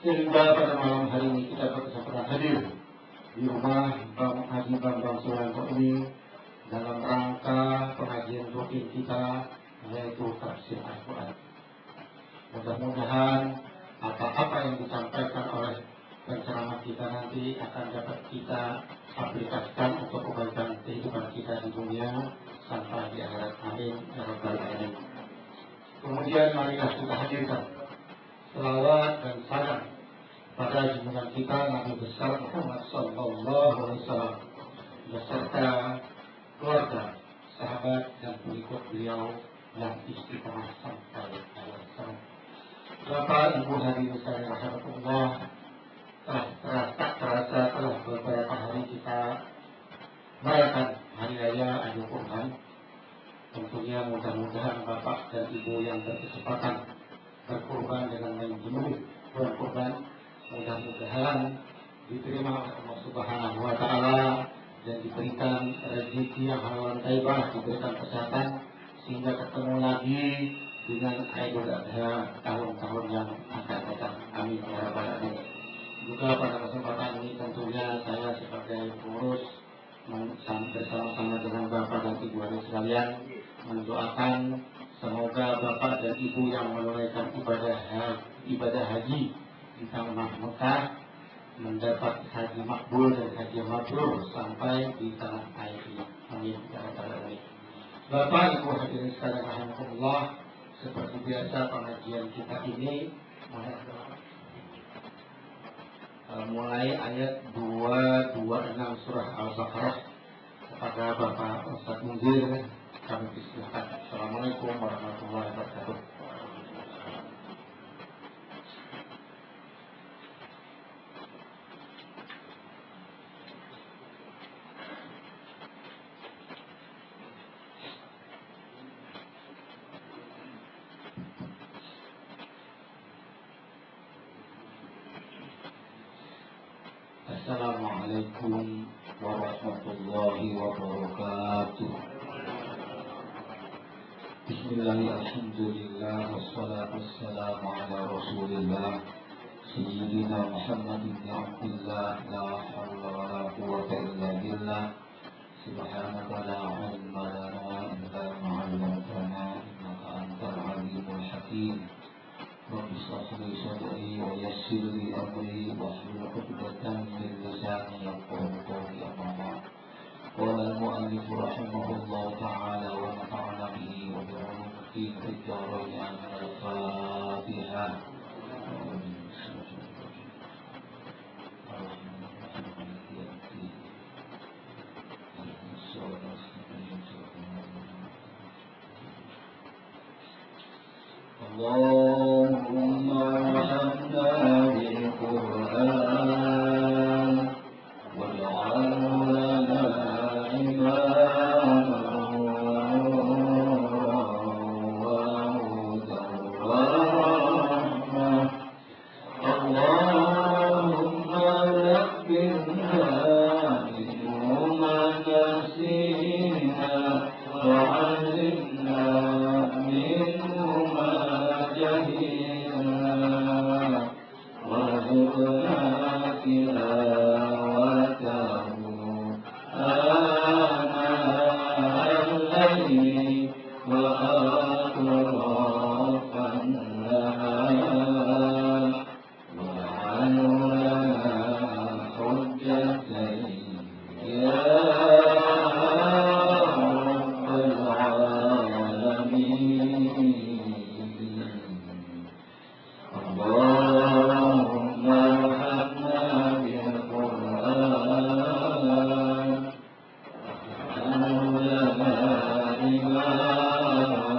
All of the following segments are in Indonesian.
Sehingga pada malam hari ini kita berkesempatan hadir di rumah Bang Haji Bambang Suwanto ini dalam rangka pengajian rutin kita, yaitu tafsir Al-Quran. Mudah-mudahan apa-apa yang disampaikan oleh penceramah kita nanti akan dapat kita aplikasikan untuk kebaikan kehidupan kita di dunia sampai di akhirat. Amin ya rabbal alamin. Kemudian marilah kita hadirkan selawat dan salam pada junjungan kita Nabi besar Muhammad sallallahu alaihi wasallam beserta keluarga, sahabat dan pengikut beliau yang istiqamah sampai akhir. Bapak Ibu hadirin sekalian rahimakumullah, terasa telah beberapa hari kita merayakan hari raya Idul Kurban. Tentunya mudah-mudahan Bapak dan Ibu yang berkesempatan berkurban dengan menjemur bulan kurban, mudah-mudahan diterima oleh Allah Subhanahu wa Ta'ala dan diberikan rezeki yang halal thayyibah, diberikan kesehatan sehingga ketemu lagi dengan Idul Adha tahun-tahun yang akan datang. Amin ya rabbal alamin. Juga pada kesempatan ini tentunya saya sebagai pengurus bersama-sama dengan Bapak dan Ibu hadirin sekalian mendoakan semoga Bapak dan Ibu yang menunaikan ibadah haji di tanah Mekah mendapat haji makbul dan haji mabrur sampai di tanah air ini. Amin ya rabbal alamin. Bapak Ibu hadirin sekalian rahimakumullah, seperti biasa pengajian kita ini mulai ayat 226 surah Al-Baqarah. Kepada Bapak Ustaz Munzir kami persilakan. Assalamualaikum warahmatullahi wabarakatuh. Assalamualaikum warahmatullahi wabarakatuh. Bismillahirrahmanirrahim. Alhamdulillah wassalatu wassalamu ala Rasulillah Sayyidina Muhammad ibn Abdullah, la hawla wa la quwwata illa billah. Subhanaka la ilma lana illa ma 'allamtana innaka antal alimul hakim. Rabbi shrah li sadri wa yassir li amri wahlul 'uqdatam min lisani yafqahu qawli. Amma ba'd. Qala al-mu'allif rahimahullah ta'ala wa nafa'ana bihi wa bi'ulumihi fid dharain. Al-Fatihah. Allahumma arhamna bil Qur'an waj'alhu lana imaman wa hudan wa rahmah. Allahumma zakkirna minhu ma nasina wa 'allimna minhu ma jahilna warzuqna tilawatahu ana al-layli wa atrafan nahar waj'alhu lana hujjatan ya rabbal alamin. Allahumma arhamna bil Qur'an waj'alhu lana imaman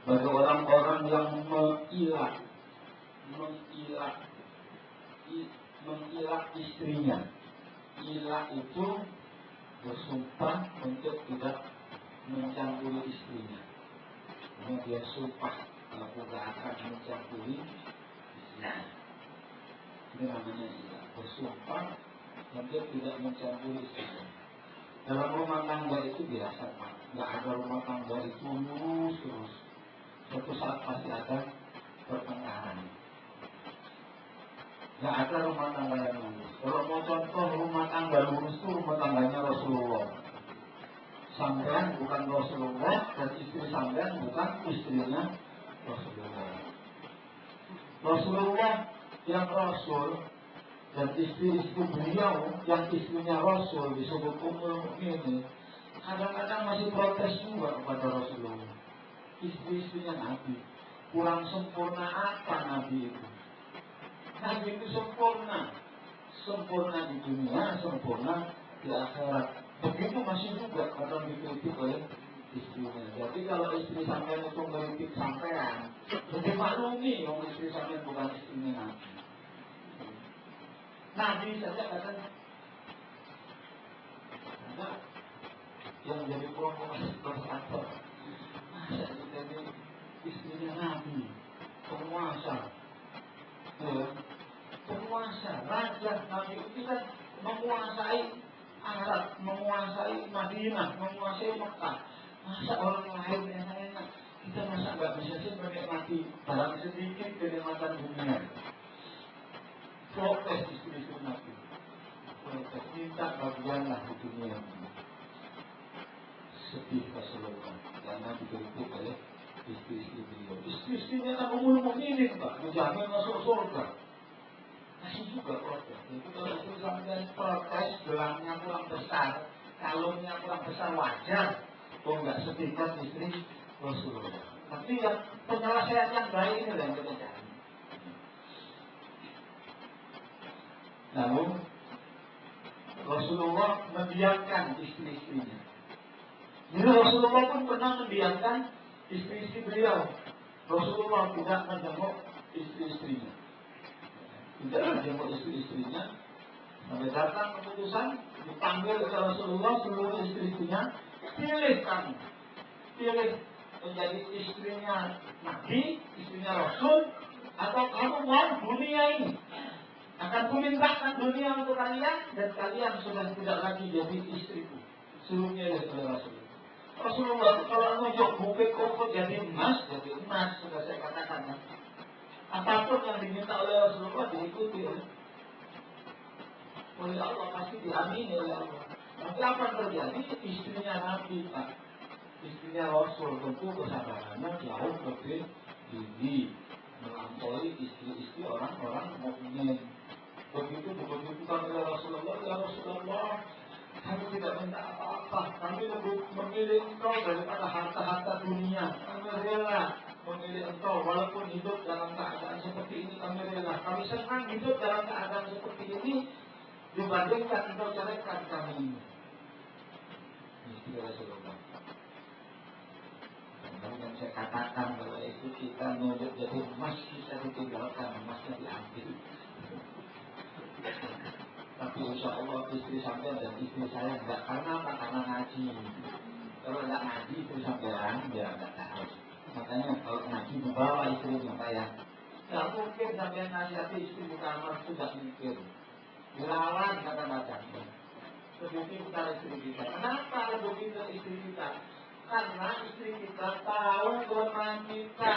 bagi orang-orang yang mengilak istrinya. Ilak itu bersumpah untuk tidak mencampuri istrinya. Karena dia sumpah aku gak akan mencampuri istrinya. Ini namanya ilak, bersumpah untuk tidak mencampuri istrinya. Dalam rumah tangga itu biasa Pak, gak ada rumah tangga itu lurus terus. Suatu saat pasti ada pertengkaran. Gak ada rumah tangga yang lurus. Kalau mau contoh rumah tangga lurus itu rumah tangganya Rasulullah. Sampean bukan Rasulullah dan istri sampean bukan istrinya Rasulullah. Rasulullah yang Rasul dan istri-istri beliau yang istrinya Rasul disebut Ummul Mukminin kadang-kadang masih protes juga kepada Rasulullah. Istri-istrinya Nabi kurang sempurna apa Nabi itu? Nabi itu sempurna di dunia, sempurna di akhirat. Begitu masih juga kadang dikritik oleh istrinya. Jadi kalau istri sampean itu mengkritik sampean, jadi maklumi kalau istri sampean bukan istrinya Nabi. Nabi saja katanya ada yang jadi provokator. Masa kita ini istrinya Nabi, penguasa, penguasa, raja. Nabi itu kan menguasai Arab, menguasai Madinah, menguasai Mekah. Masa orang lain enak-enak, kita masa nggak bisa sih menikmati barang sedikit kenikmatan dunia. Protes istri-istri Nabi, protes minta bagianlah di dunia ini. Sedih Rasulullah karena dikritik oleh istri-istri beliau. Istri-istrinya kan Ummul Mukminin Pak, menjamin masuk surga. Masih juga protes. Itu kalau istri sampai protes, gelangnya kurang besar, kalungnya kurang besar wajar. Kok nggak sedihkan istri Rasulullah. Tapi yang penyelesaian yang baik ini yang kita cari. Lalu Rasulullah mendiamkan istri-istrinya. Jadi Rasulullah pun pernah mendiamkan istri-istri beliau. Rasulullah tidak menjenguk istri-istrinya. Tidak menjenguk istri-istrinya. Sampai datang keputusan dipanggil oleh Rasulullah seluruh istri-istrinya. Pilih kamu. Pilih menjadi istrinya Nabi, istrinya Rasul, atau kamu mau dunia ini. Akan kumintakan dunia untuk kalian dan kalian sudah tidak lagi jadi istriku. Seluruhnya oleh Rasulullah. Rasulullah kalau nunjuk bukit Uhud jadi emas sudah saya katakan. Apapun yang diminta oleh Rasulullah diikuti oleh Allah, pasti diamini oleh Allah. Nanti apa yang terjadi? Istrinya Nabi, Pak, istrinya Rasul tentu kesabarannya jauh lebih tinggi melampaui istri-istri orang-orang mukmin. Begitu dibutuhkan oleh Rasulullah, ya Rasulullah, kami tidak minta apa-apa, kami lebih memilih engkau daripada harta-harta dunia. Kami rela memilih engkau walaupun hidup dalam keadaan seperti ini, kami rela. Kami senang hidup dalam keadaan seperti ini dibandingkan engkau ceraikan kami ini. Ini Rasulullah. Dan saya katakan bahwa itu kita menunjuk jadi emas bisa ditinggalkan, emasnya diambil. Tapi insya Allah istri sampean dan istri saya enggak, karena apa? Karena ngaji. Kalau enggak ngaji istri sampean dia enggak tahu. Makanya kalau ngaji dibawa istrinya Pak ya. Enggak mungkin sampean nasihati istri di kamar sudah mikir. Dilawan kata-kata. Lebih pintar istri kita. Kenapa lebih pintar istri kita? Karena istri kita tahu kelemahan kita.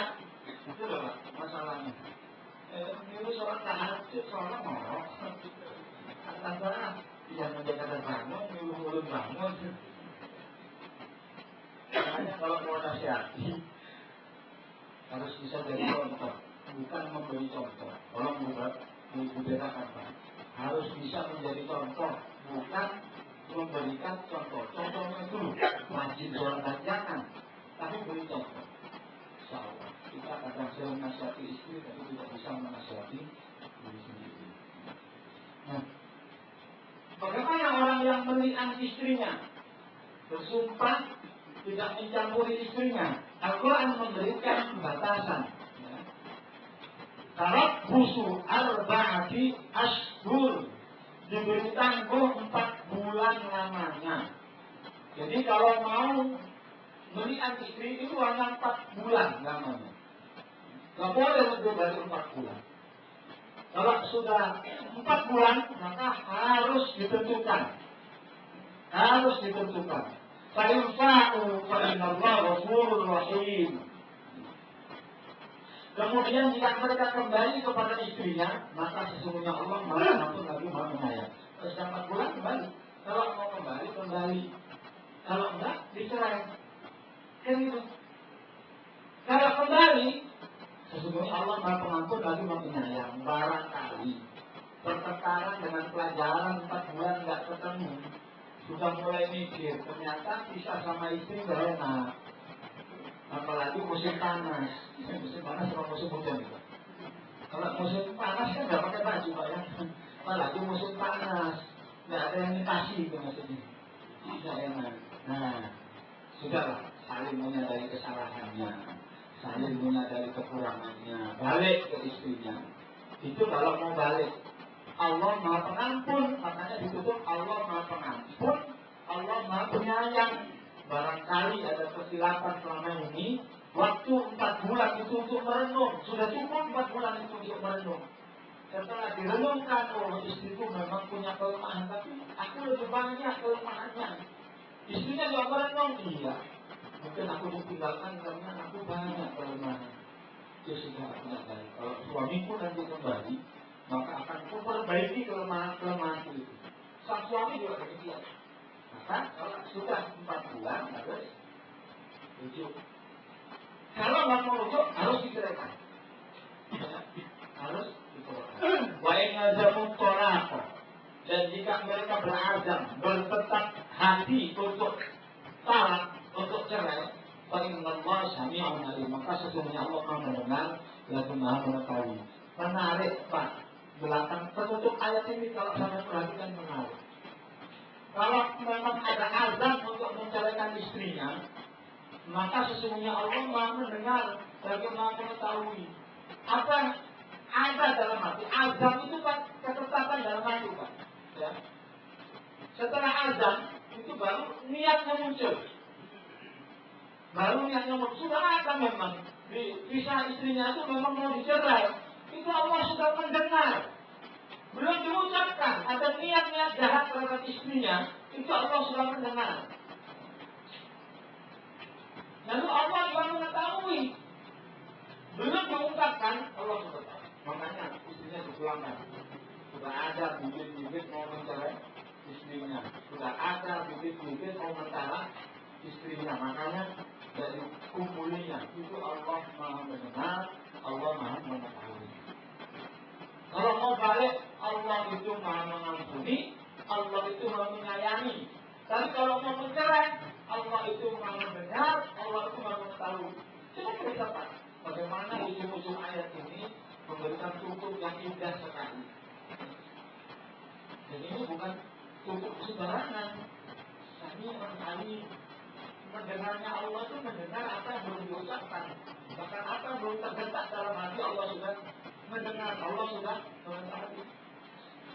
Itu loh Pak masalahnya. Ini sholat tahajud, sholat ngorok. Antara yang menjaga bangun, nyuruh-nyuruh bangun. Makanya kalau mau nasihati harus bisa jadi contoh, bukan memberi contoh. Tolong dibedakan Pak. Harus bisa menjadi contoh, bukan memberikan contoh. Contohnya dulu, rajin sholat jangan, tapi beri contoh. Insyaallah kita kadang sering menasihati istri, tapi tidak bisa menasihati diri sendiri. Nah, bagaimana orang yang meniat istrinya bersumpah tidak mencampuri istrinya. Al-Quran memberikan batasan. Ya. Tarabbusu arba'ati ashhur, diberi tangguh 4 bulan lamanya. Jadi kalau mau melihat istri itu hanya 4 bulan lamanya. Gak boleh lebih dari 4 bulan. Kalau sudah 4 bulan, maka harus ditentukan. Harus ditentukan. Fa'infa'u fa'inallahu ghafurur rahim. Kemudian jika mereka kembali kepada istrinya, maka sesungguhnya Allah Maha Pengampun lagi Maha Penyayang. Sudah 4 bulan kembali. Kalau mau kembali, kembali. Kalau enggak, dicerai. Kan gitu. Kalau kembali, sesungguhnya Allah Maha Pengampun lagi Maha Penyayang. Barangkali pertengkaran dengan pelajaran 4 bulan nggak ketemu, sudah mulai mikir, ternyata pisah sama istri gak enak. Apalagi musim panas. Musim panas sama musim hujan juga. Kalau musim panas kan nggak pakai baju Pak ya. Apalagi musim panas, nggak ada yang dikasih itu maksudnya. Nggak enak. Nah, sudahlah, saling menyadari kesalahannya, saling menyadari kekurangannya, balik ke istrinya. Itu kalau mau balik. Allah Maha Pengampun, makanya ditutup Allah Maha Pengampun, Allah Maha Penyayang. Barangkali ada kesilapan selama ini, waktu 4 bulan itu untuk merenung, sudah cukup 4 bulan itu untuk merenung. Setelah direnungkan, oh istriku memang punya kelemahan, tapi aku lebih banyak kelemahannya. Istrinya juga merenung, iya. Mungkin aku ditinggalkan karena aku banyak kelemahan. Ya sudah, aku nyadari. Kalau suamiku nanti kembali, maka akan memperbaiki kelemahan-kelemahan itu. Sang suami juga demikian. Maka kalau sudah 4 bulan harus rujuk. Kalau nggak mau rujuk harus diceraikan. Harus diceraikan. Wa in azamu talaqa, dan jika mereka berazam, bertetap hati untuk talak, untuk cerai, fa innallaha sami'un alim, maka sesungguhnya Allah Maha mendengar lagi Maha mengetahui. Menarik Pak, belakang penutup ayat ini kalau sampai perhatikan menarik. Kalau memang ada azam untuk menceraikan istrinya, maka sesungguhnya Allah Maha mendengar lagi Maha mengetahui. Apa ada dalam hati? Azam itu Pak, ketetapan dalam hati Pak. Ya. Setelah azam itu baru niatnya muncul. Baru niatnya muncul. Sudah ada memang pisah istrinya itu memang mau dicerai. Itu Allah sudah mendengar. Belum diucapkan, ada niat-niat jahat terhadap istrinya, itu Allah sudah mendengar. Lalu Allah juga mengetahui. Belum diungkapkan, Allah sudah tahu. Makanya istrinya dipulangkan. Sudah ada bibit-bibit mau mencerai istrinya. Sudah ada bibit-bibit mau mentalak istrinya. Makanya dari kumpulinya itu Allah Maha mendengar, Allah Maha mengetahui. Kalau mau balik, Allah itu Maha mengampuni, Allah itu Maha menyayangi. Tapi kalau mau mencerai, Allah itu Maha mendengar, Allah itu Maha mengetahui. Coba kita Pak, bagaimana ujung-ujung ayat ini memberikan tutup yang indah sekali. Dan ini bukan tutup sembarangan. Ini sekali mendengarnya Allah itu mendengar apa yang belum diucapkan. Bahkan apa yang belum terdetak dalam hati Allah sudah mendengar, Allah sudah mengetahui.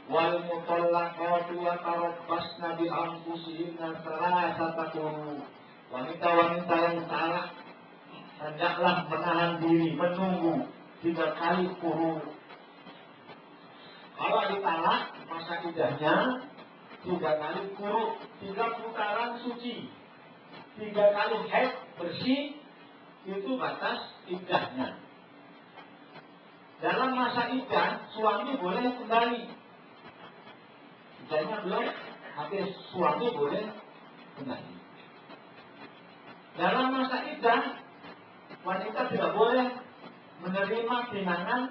Wal mutallaqatu yatarabbasna bi anfusihinna thalathata quru. Wanita-wanita yang talak hendaklah menahan diri, menunggu 3 kali quru. Kalau ditalak, masa iddahnya 3 kali quru, 3 putaran suci, 3 kali haid bersih, itu batas iddahnya. Dalam masa iddah, suami boleh kembali. Iddahnya belum habis, suami boleh kembali. Dalam masa iddah, wanita tidak boleh menerima pinangan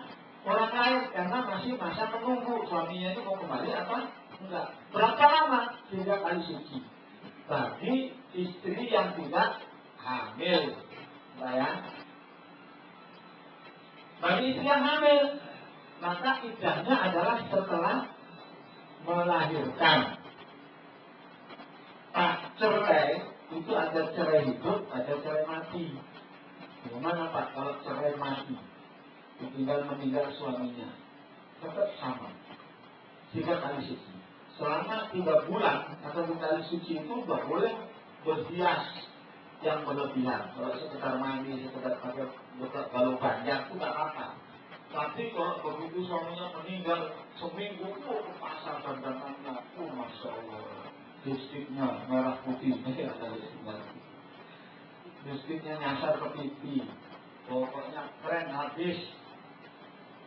orang lain karena masih masa menunggu suaminya itu mau kembali apa enggak. Berapa lama? 3 kali suci. Bagi istri yang tidak hamil, ya. Bagi istri yang hamil, maka iddahnya adalah setelah melahirkan. Cerai Itu ada cerai hidup, ada cerai mati. Gimana Pak kalau cerai mati? Ditinggal meninggal suaminya, tetap sama 3 kali suci. Selama 3 bulan atau 3 kali suci itu tidak boleh berhias yang berlebihan. Kalau sekedar mandi, sekedar pakai balok panjang itu tidak apa. Tapi kalau begitu suaminya meninggal seminggu ke pasar dandanannya, masya Allah, lipstiknya merah putih, lipstiknya nyasar ke pipi, pokoknya keren habis.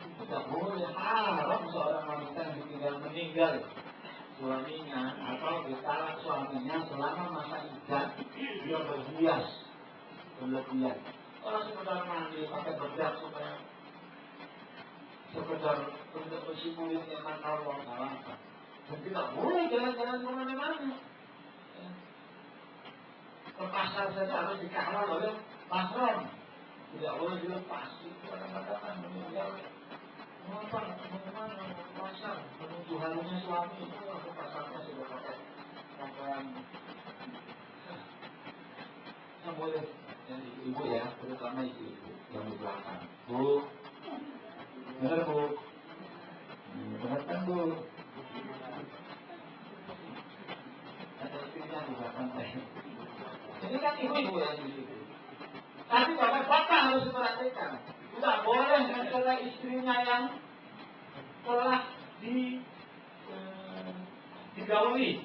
Itu tidak boleh, haram seorang wanita yang ditinggal meninggal suaminya atau ditalak suaminya selama masa iddah dia berhias berlebihan. Kalau sekedar mandi pakai bedak supaya sekedar untuk bersimulir dengan Allah salah. Dan tidak boleh jalan-jalan kemana-mana. Ke pasar saja harus dikawal oleh patron. Tidak boleh dilepas. Itu kadang-kadang meninggal. Mengapa? Bagaimana ke pasar menuju harinya suami itu ke pasarnya sudah pakai pakaian. Yang boleh yang ibu ya, terutama ibu yang di belakang. Bu, benar Bu, benar kan Bu? Ada istrinya di belakang saya. Ini kan ibu-ibu yang di situ. Tapi bapak-bapak harus diperhatikan. Tidak boleh mencela istrinya yang telah digauli.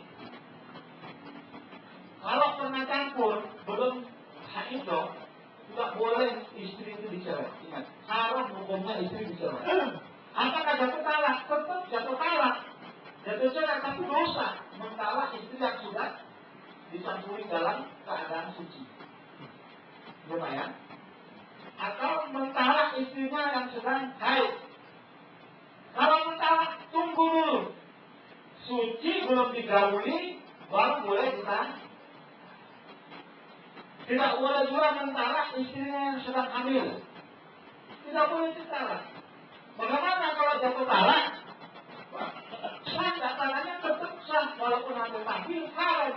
Kalau pernah campur belum haidah, tidak boleh istri itu dicerai. Ingat, haram hukumnya istri dicerai. Apakah jatuh talak? Tetap jatuh talak. Jatuh cerai tapi dosa mentalak istri yang sudah dicampuri dalam keadaan suci. Lumayan. Atau mentalak istrinya yang sedang haid. Kalau mentalak, tunggu dulu. Suci belum digauli, baru boleh kita. Tidak boleh juga mentalak istrinya yang sedang hamil. Tidak boleh ditalak. Bagaimana kalau jatuh talak? Sah, talaknya tetap sah, walaupun hamil lagi haram.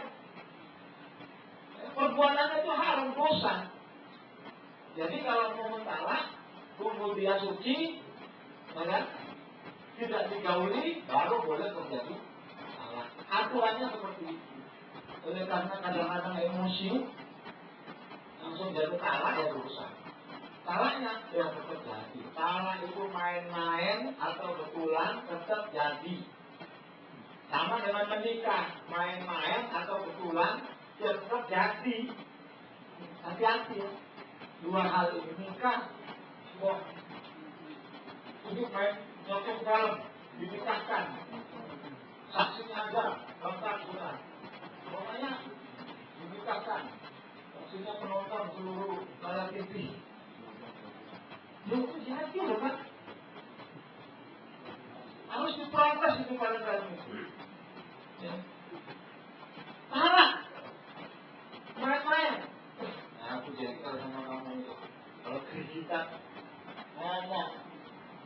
Perbuatannya itu haram, dosa. Jadi kalau mau mentalak, tunggu dia suci, ya, tidak digauli, baru boleh terjadi talak. Aturannya seperti itu. Oleh karena kadang-kadang emosi, langsung jatuh talak ya dosa. Talaknya ya tetap jadi. Talak itu main-main atau betulan tetap jadi. Sama dengan menikah, main-main atau betulan ya tetap jadi. Hati-hati ya. 2 hal ini nikah, kok ini main nyokong dalam dinikahkan, saksinya ada, lengkap sudah, pokoknya dinikahkan, saksinya penonton seluruh layar TV. Itu jadi loh kan, harus diprotes itu pada kali itu. Ya. Salah, main-main. Aku jadi kalau sama kamu itu, kalau kita ngomong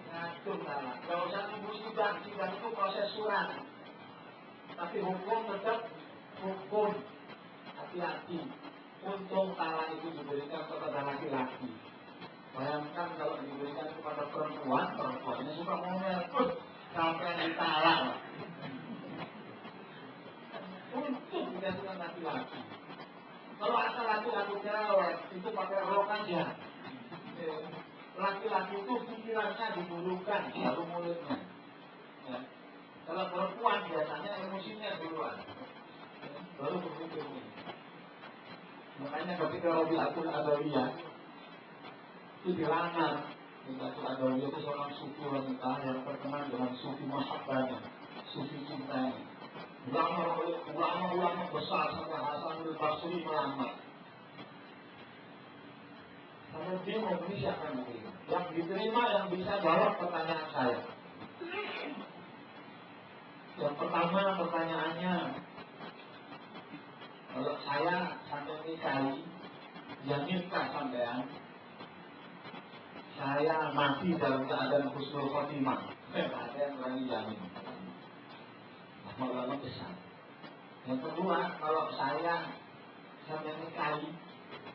ngatur salah, kalau usah nunggu sidang itu proses surat, tapi hukum tetap hukum. Hati-hati, untung talak itu diberikan kepada laki-laki. Bayangkan kalau diberikan kepada perempuan, perempuannya suka ngomel, sampai yang ditalak. Untung dikasihkan laki-laki. Kalau asal laki-laki cerewet, itu pakai rok aja. Laki-laki itu pikirannya diburukan, baru mulutnya. Ya. Kalau perempuan biasanya emosinya duluan, baru berpikirnya. Makanya ketika Rabi'atul Adawiyah itu dilamar, Rabi'atul Adawiyah itu seorang sufi wanita yang terkenal dengan sufi mahabbahnya, sufi cintanya. Dilamar oleh ulama-ulama besar sampai Hasanul Basri melamar. Karena dia mau beli siapa yang diterima? Yang diterima yang bisa jawab pertanyaan saya. Yang pertama pertanyaannya, kalau saya sampai nikahi, yang nikah sampean, saya mati dalam keadaan husnul khotimah. Ada yang berani jamin. Ulama besar. Yang kedua, kalau saya sampai nikahi,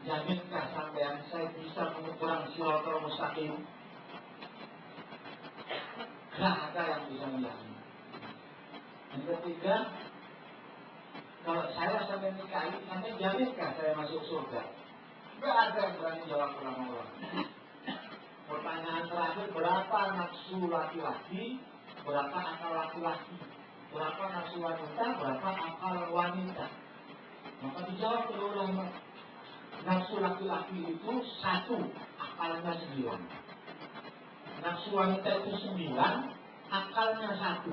jaminkah sampean saya bisa menyeberang Shiratal Mustaqim? Gak ada yang bisa menjamin. Yang ketiga, kalau saya sampai nikahi, sampai jaminkah saya masuk surga? Gak ada yang berani jawab ulama-ulama. Pertanyaan terakhir, berapa nafsu laki-laki, berapa akal laki-laki? Berapa nafsu wanita, berapa akal wanita? Maka dijawab oleh ulama, nafsu laki-laki itu 1, akalnya 9. Nafsu wanita itu 9, akalnya 1.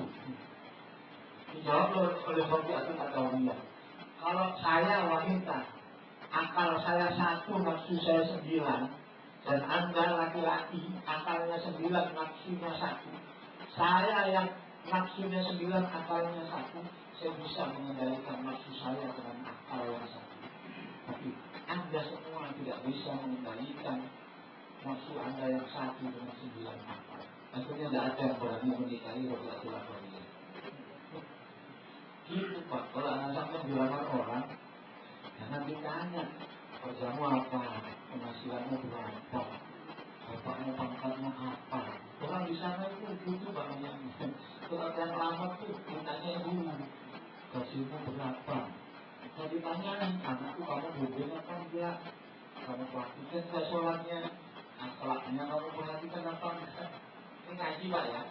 Dijawab oleh Sofiatul Adawiyah. Kalau saya wanita, akal saya 1, nafsu saya 9, dan Anda laki-laki, akalnya 9, nafsunya 1. Saya yang nafsunya 9, akalnya 1, saya bisa mengendalikan nafsu saya dengan akal yang 1. Tapi Anda semua tidak bisa mengendalikan nafsu Anda yang 1 dengan 9 akal. Akhirnya tidak ada yang berani menikahi Rabi'atul Adawiyah. Gitu Pak, kalau anak sampai dilamar orang, jangan ditanya kerjamu apa, penghasilanmu berapa, bapakmu pangkatnya apa. Orang di sana itu butuh banyak. Kalau yang lama tuh ditanya dulu, gajimu berapa. Nah ditanyain, anakku kamu berbuat apa enggak, kamu perhatikan enggak sholatnya, akhlaknya kamu perhatikan apa enggak. Ini ngaji Pak ya.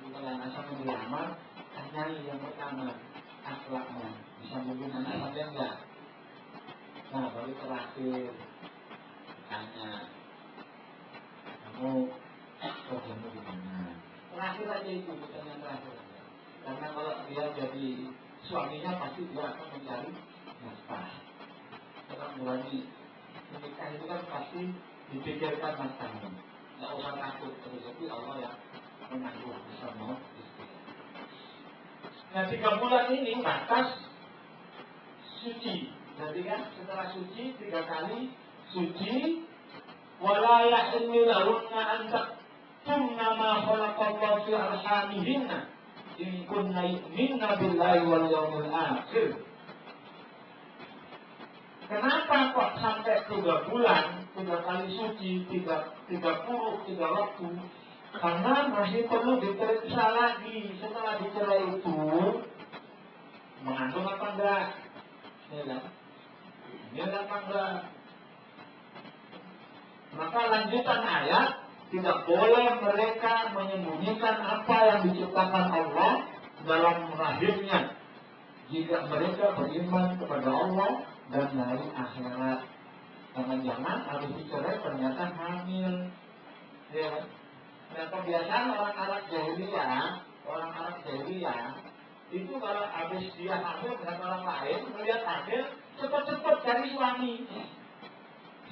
Kalau anak sampai dilamar, tanyai yang pertama, akhlaknya, bisa mungkin anak sampai enggak. Nah, baru terakhir tanya, kamu kerjamu di mana? Terakhir aja itu, pertanyaan terakhir. Karena kalau dia jadi suaminya pasti dia akan mencari nafkah. Orang berani menikah itu kan pasti dipikirkan nafkahnya. Tidak usah takut, rezeki Allah yang menanggung bersama istri. Nah 3 bulan ini batas suci. Jadi kan setelah suci 3 kali suci, wala yahillu lahunna an taktumna ma khalaqallahu fi arhamihinna in kunna yu'minna billahi wal yawmil akhir. Kenapa kok sampai 3 bulan, 3 kali suci, 3 waktu? Karena masih perlu diperiksa lagi. Setelah dicerai itu mengandung apa enggak? Ya kan? Dia apa enggak? Maka lanjutan ayat, tidak boleh mereka menyembunyikan apa yang diciptakan Allah dalam rahimnya jika mereka beriman kepada Allah dan hari akhirat. Jangan-jangan habis dicerai ternyata hamil. Ya kan? Nah kebiasaan orang Arab jahiliyah itu kalau habis dia hamil dengan orang lain, melihat hamil, cepat-cepat cari suami.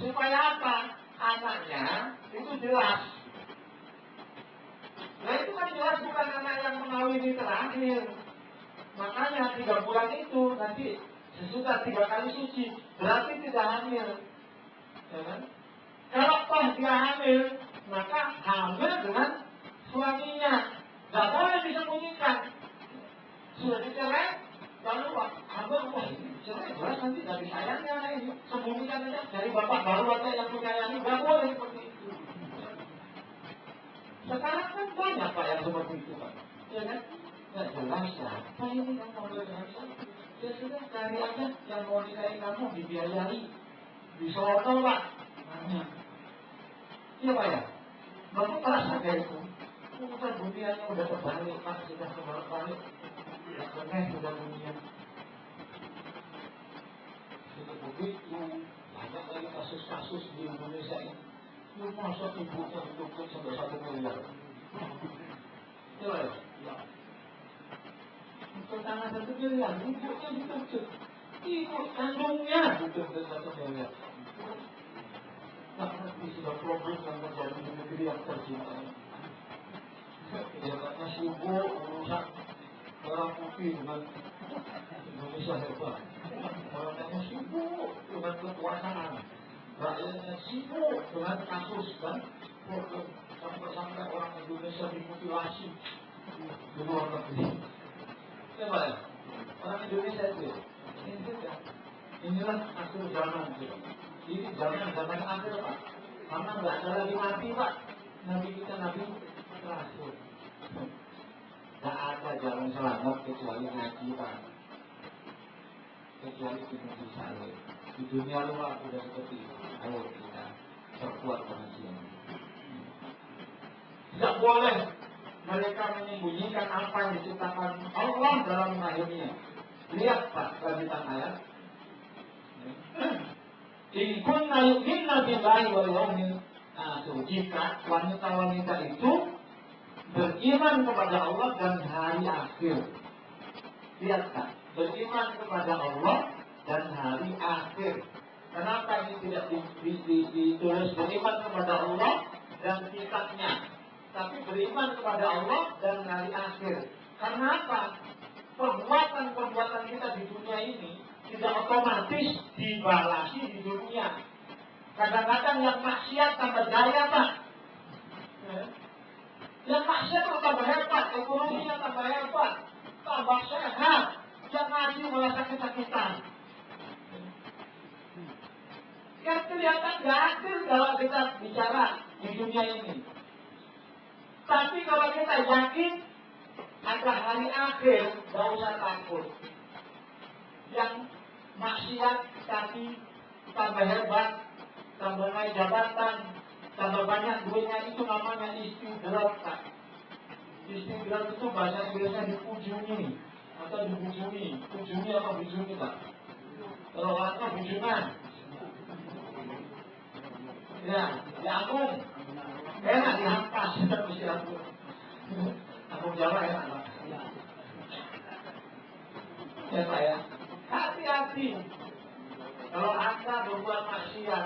Supaya apa? Anaknya itu jelas. Nah itu kan jelas bukan anak yang mengawini terakhir. Makanya 3 bulan itu nanti sesudah 3 kali suci berarti tidak hamil. Ya kan? Kalau toh dia hamil, maka hamil dengan suaminya. Gak boleh disembunyikan. Sudah dicerai, lalu hamil, wah ini cerai, jelas nanti dari sayangnya ini. Sembunyikan aja dari bapak baru aja yang menyayangi. Gak boleh seperti itu. Sekarang kan banyak Pak yang seperti itu Pak. Ya kan? Gak jelas siapa ini yang mau dengan saya. Ya sudah cari aja yang mau nikahi kamu, dibiayai. Disoto Pak. Banyak. Iya Pak ya? Bapak merasa kayak itu. Bukan dunianya udah terbalik Pak, sudah terbalik. Ya benar sudah dunia. Sudah begitu. Banyak lagi kasus-kasus di Indonesia ini. Itu masuk ibunya dituntut sampai 1 miliar. Iya ya? Ya. Untuk tanah 1 miliar, ibunya dituntut. Ibu kandungnya dituntut 1 miliar. Nah, ini sudah problem yang terjadi di negeri yang tercinta. Ya, karena sibuk urusan orang putih dengan Indonesia hebat. Orangnya sibuk dengan kekuasaan. Rakyatnya sibuk dengan kasus kan. Sampai-sampai orang Indonesia dimutilasi di luar negeri. Ya Pak ya? Orang Indonesia itu ya? Ini juga. Inilah akhir zaman. Ini zaman akhir, Pak. Karena nggak ada lagi nabi, Pak. Nabi kita nabi terakhir. Nggak ada jalan selamat kecuali ngaji, Pak. Kecuali di saya. Di dunia luar sudah seperti itu. Ayo kita perkuat pengajian. Tidak boleh mereka menyembunyikan apa yang diciptakan Allah dalam mengakhirinya. Lihat, Pak, lanjutan ayat. In kunna yu'minna billahi wal yawmil akhir. Jika wanita-wanita itu beriman kepada Allah dan hari akhir. Lihat, Pak, beriman kepada Allah dan hari akhir. Kenapa ini tidak ditulis beriman kepada Allah dan kitabnya, tapi beriman kepada Allah dan hari akhir? Karena apa? Perbuatan-perbuatan kita di dunia ini tidak otomatis dibalasi di dunia. Kadang-kadang yang maksiat tambah jaya, Pak. Yang maksiat tambah hebat, ekonominya tambah hebat, tambah sehat. Yang ngaji malah sakit-sakitan. Yang kelihatan gak adil kalau kita bicara di dunia ini. Tapi kalau kita yakin ada hari akhir, gak usah takut. Yang maksiat tapi tambah hebat, tambah naik jabatan, tambah banyak duitnya, itu namanya istidrat, Pak. Istidrat itu bahasa Inggrisnya dipujuni atau dibujuni. Pujuni apa bujuni, Pak? Kalau apa bujunan? Ya, diampun. Enak dihampas, tapi diampun. Aku Jawa enak, Pak. Ya, Pak ya. Hati-hati. Kalau Anda berbuat maksiat,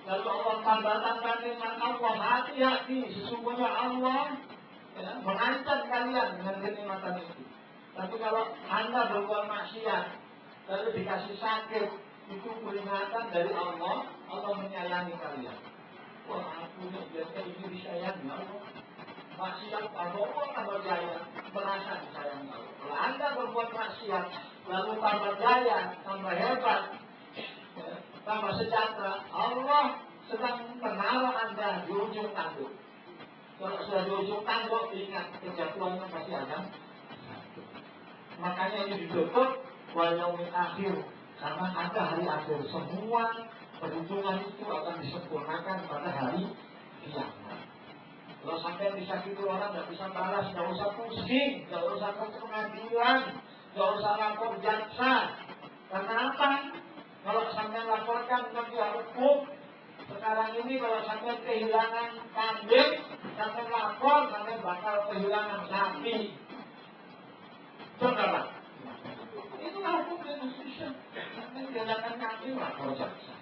lalu Allah tambah-tambah dengan Allah, hati-hati. Sesungguhnya Allah mengancam kalian dengan kenikmatan itu. Tapi kalau Anda berbuat maksiat, lalu dikasih sakit, itu peringatan dari Allah. Allah menyayangi kalian. Wah, aku biasa ini disayangi Allah. Maksiat Allah tambah jaya, merasa disayangi Allah. Kalau Anda berbuat maksiat, lalu tambah jaya, tambah hebat, tambah sejahtera, Allah sedang menaruh Anda di ujung tanduk. Kalau sudah di ujung tanduk, ingat kejatuhannya pasti ada. Makanya ini ditutup wal yaumil akhir, karena ada hari akhir. Semua perhitungan itu akan disempurnakan pada hari kiamat. Kalau sampai disakiti orang nggak bisa balas, nggak usah pusing, nggak usah ke pengadilan, nggak usah lapor jaksa. Karena apa? Kalau sampai laporkan ke pihak hukum, sekarang ini kalau sampai kehilangan kambing, sampai lapor, sampai bakal kehilangan sapi. Coba, Pak. Itulah hukum di Indonesia. Sampai kehilangan kambing, lapor jaksa.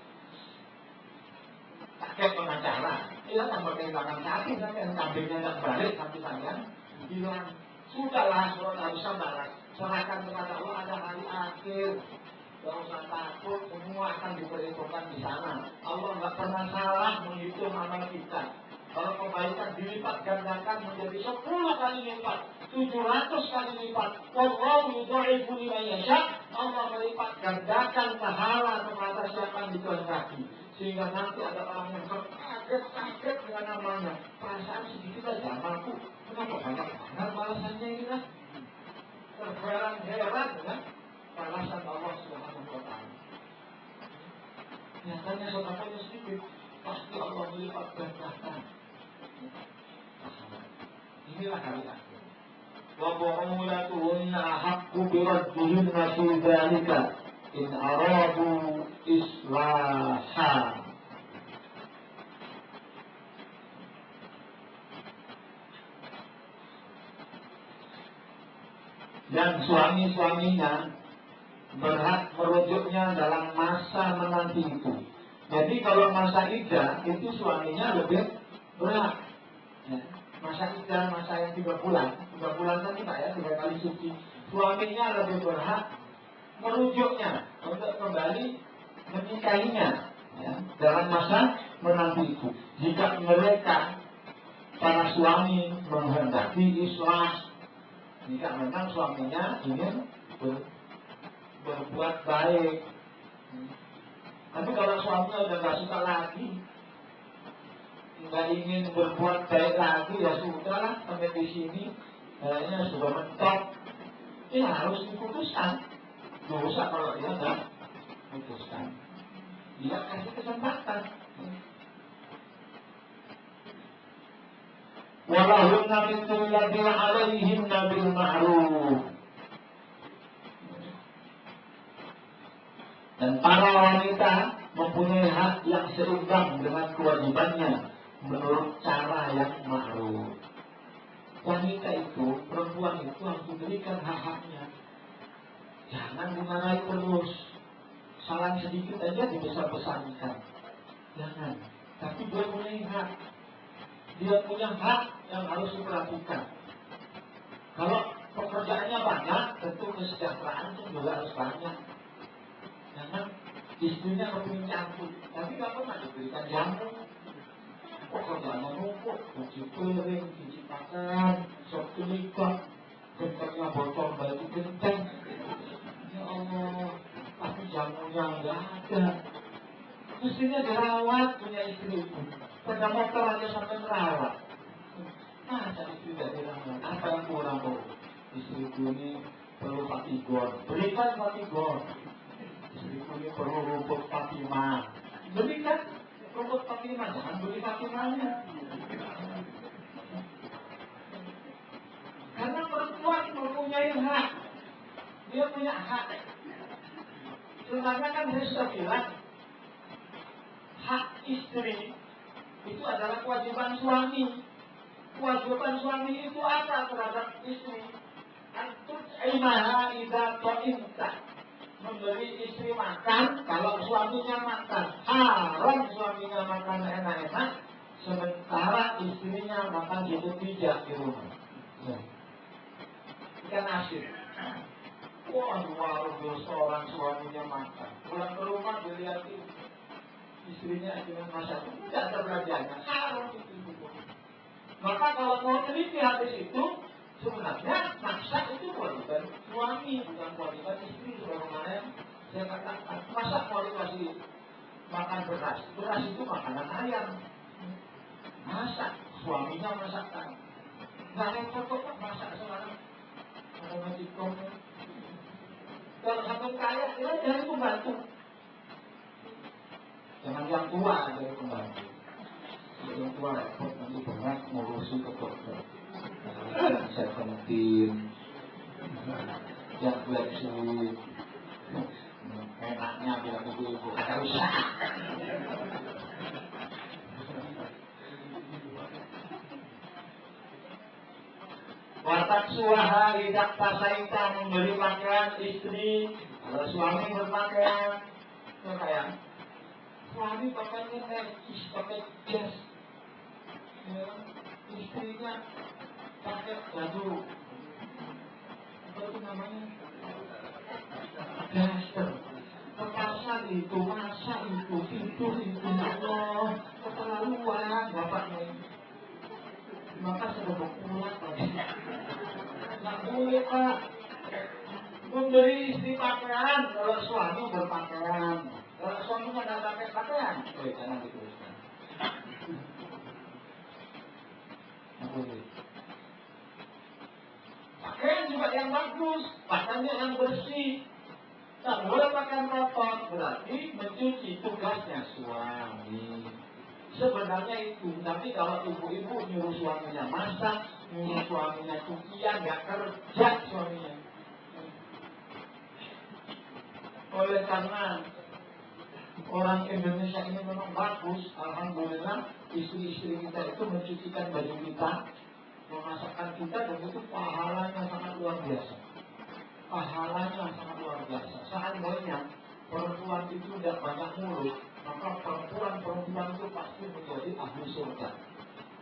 Pakai pengacara, iya tambah kehilangan sapi, sampai kambingnya tidak balik, tapi saya bilang, sudahlah, kalau tidak bisa balas, serahkan kepada Allah, ada hari akhir. Tidak usah takut, semua akan diperhitungkan di sana. Allah nggak pernah salah menghitung amal kita. Kalau kebaikan dilipat gandakan menjadi 10 kali lipat, 700 kali lipat. Wallahu yudha'ifu liman yasha. Allah melipat gandakan pahala kepada siapa yang dikehendaki. Sehingga nanti ada orang yang kaget dengan amalnya. Perasaan sedikit aja amalku, kenapa banyak banget balasannya ini kan? Terheran-heran dengan balasan Allah Subhanahu wa Ta'ala. Nyatanya sedekahnya sedikit, pasti Allah melipat gandakan. Inilah hari akhir. Wa bu'ulatuhunna ahaqqu biraddihinna fi dzalika in aradu islaha. Dan suami-suaminya berhak merujuknya dalam masa menanti itu. Jadi kalau masa iddah itu suaminya lebih berhak. Ya. Masa iddah, masa yang 3 bulan kan tidak ya, 3 kali suci. Suaminya lebih berhak merujuknya untuk kembali menikahinya ya, dalam masa menanti itu. Jika mereka para suami menghendaki islah, jika memang suaminya ingin berbuat baik, Tapi kalau suaminya udah nggak suka lagi, nggak ingin berbuat baik lagi, ya sudah lah, sampai di sini kayaknya sudah mentok. Ini harus diputuskan. Dosa kalau dia nggak putuskan. Dia kasih kesempatan. Walahunna mithlu alladhi 'alaihinna bil ma'ruf. Dan para wanita mempunyai hak yang seimbang dengan kewajibannya menurut cara yang ma'ruf. Wanita itu, perempuan itu harus diberikan hak-haknya. Jangan dimarahi terus. Salah sedikit aja dibesar-besarkan. Jangan. Tapi dia punya hak. Dia punya hak yang harus diperhatikan. Kalau pekerjaannya banyak, tentu kesejahteraan itu juga harus banyak. Jangan istrinya kepingin campur, tapi nggak pernah diberikan jamu. Pekerjaannya numpuk, cuci piring, cuci pakaian, sop tulikat, gentengnya botol baju genteng. Ya Allah, tapi jamunya nggak ada. Mestinya dirawat punya istri itu. Pada motor aja sampai merawat. Masa istri tidak dirawat? Apa yang kurang tuh? Istriku ini perlu Fatigor, berikan Fatigor. Istriku ini perlu rumput Fatimah, berikan rumput Fatimah, jangan beli Fatimahnya. Karena perempuan mempunyai hak. Dia punya hak. Sebenarnya kan saya sudah bilang, hak istri itu adalah kewajiban suami. Kewajiban suami itu apa terhadap istri? Antut imaha idza ta'inta. Memberi istri makan kalau suaminya makan. Haram suaminya makan enak-enak, sementara istrinya makan gitu pijak di rumah. Ikan asin. Wah, luar seorang suaminya makan. Pulang ke rumah dilihat istrinya dengan masak. Tidak ada belanjanya. Haram itu. Maka kalau mau teliti hadis itu, sebenarnya masak itu kewajiban suami, bukan kewajiban istri. Sebagaimana yang saya katakan, masak mau dikasih makan beras. Beras itu makanan ayam. Masak, suaminya masakkan. Nggak ada yang cocok masak sekarang. Ada majikan. Kalau sampai kaya, dia jadi pembantu. Jangan yang tua jadi pembantu. Yang tua repot nanti banget ngurusi ke dokter. Saya penting. Yang flexi. Enaknya bilang ibu-ibu kata usah. Watak suaha tidak pasaita memberi pakaian istri. Kalau suami berpakaian, itu kayak suami pakainya najis, pakai jas. Ya, istrinya pakai baju apa itu namanya? Daster. Kepasar itu, masak itu, tidur itu, Allah, keterlaluan bapaknya. Maka sudah berpulang lagi. Nggak boleh Pak memberi istri pakaian kalau suami berpakaian. Kalau suaminya nggak pakai pakaian, jangan diteruskan. Nggak boleh. Pakaian juga yang bagus, pakaiannya yang bersih. Nggak boleh pakaian kotor, berarti mencuci tugasnya suami. Sebenarnya itu, tapi kalau ibu-ibu nyuruh suaminya masak, nyuruh suaminya cucian, nggak kerja suaminya. Oleh karena orang Indonesia ini memang bagus, alhamdulillah, istri-istri kita itu mencucikan baju kita, memasakkan kita, dan itu pahalanya sangat luar biasa. Pahalanya sangat luar biasa. Seandainya perempuan itu tidak banyak mulut, maka perempuan itu pasti menjadi ahli surga.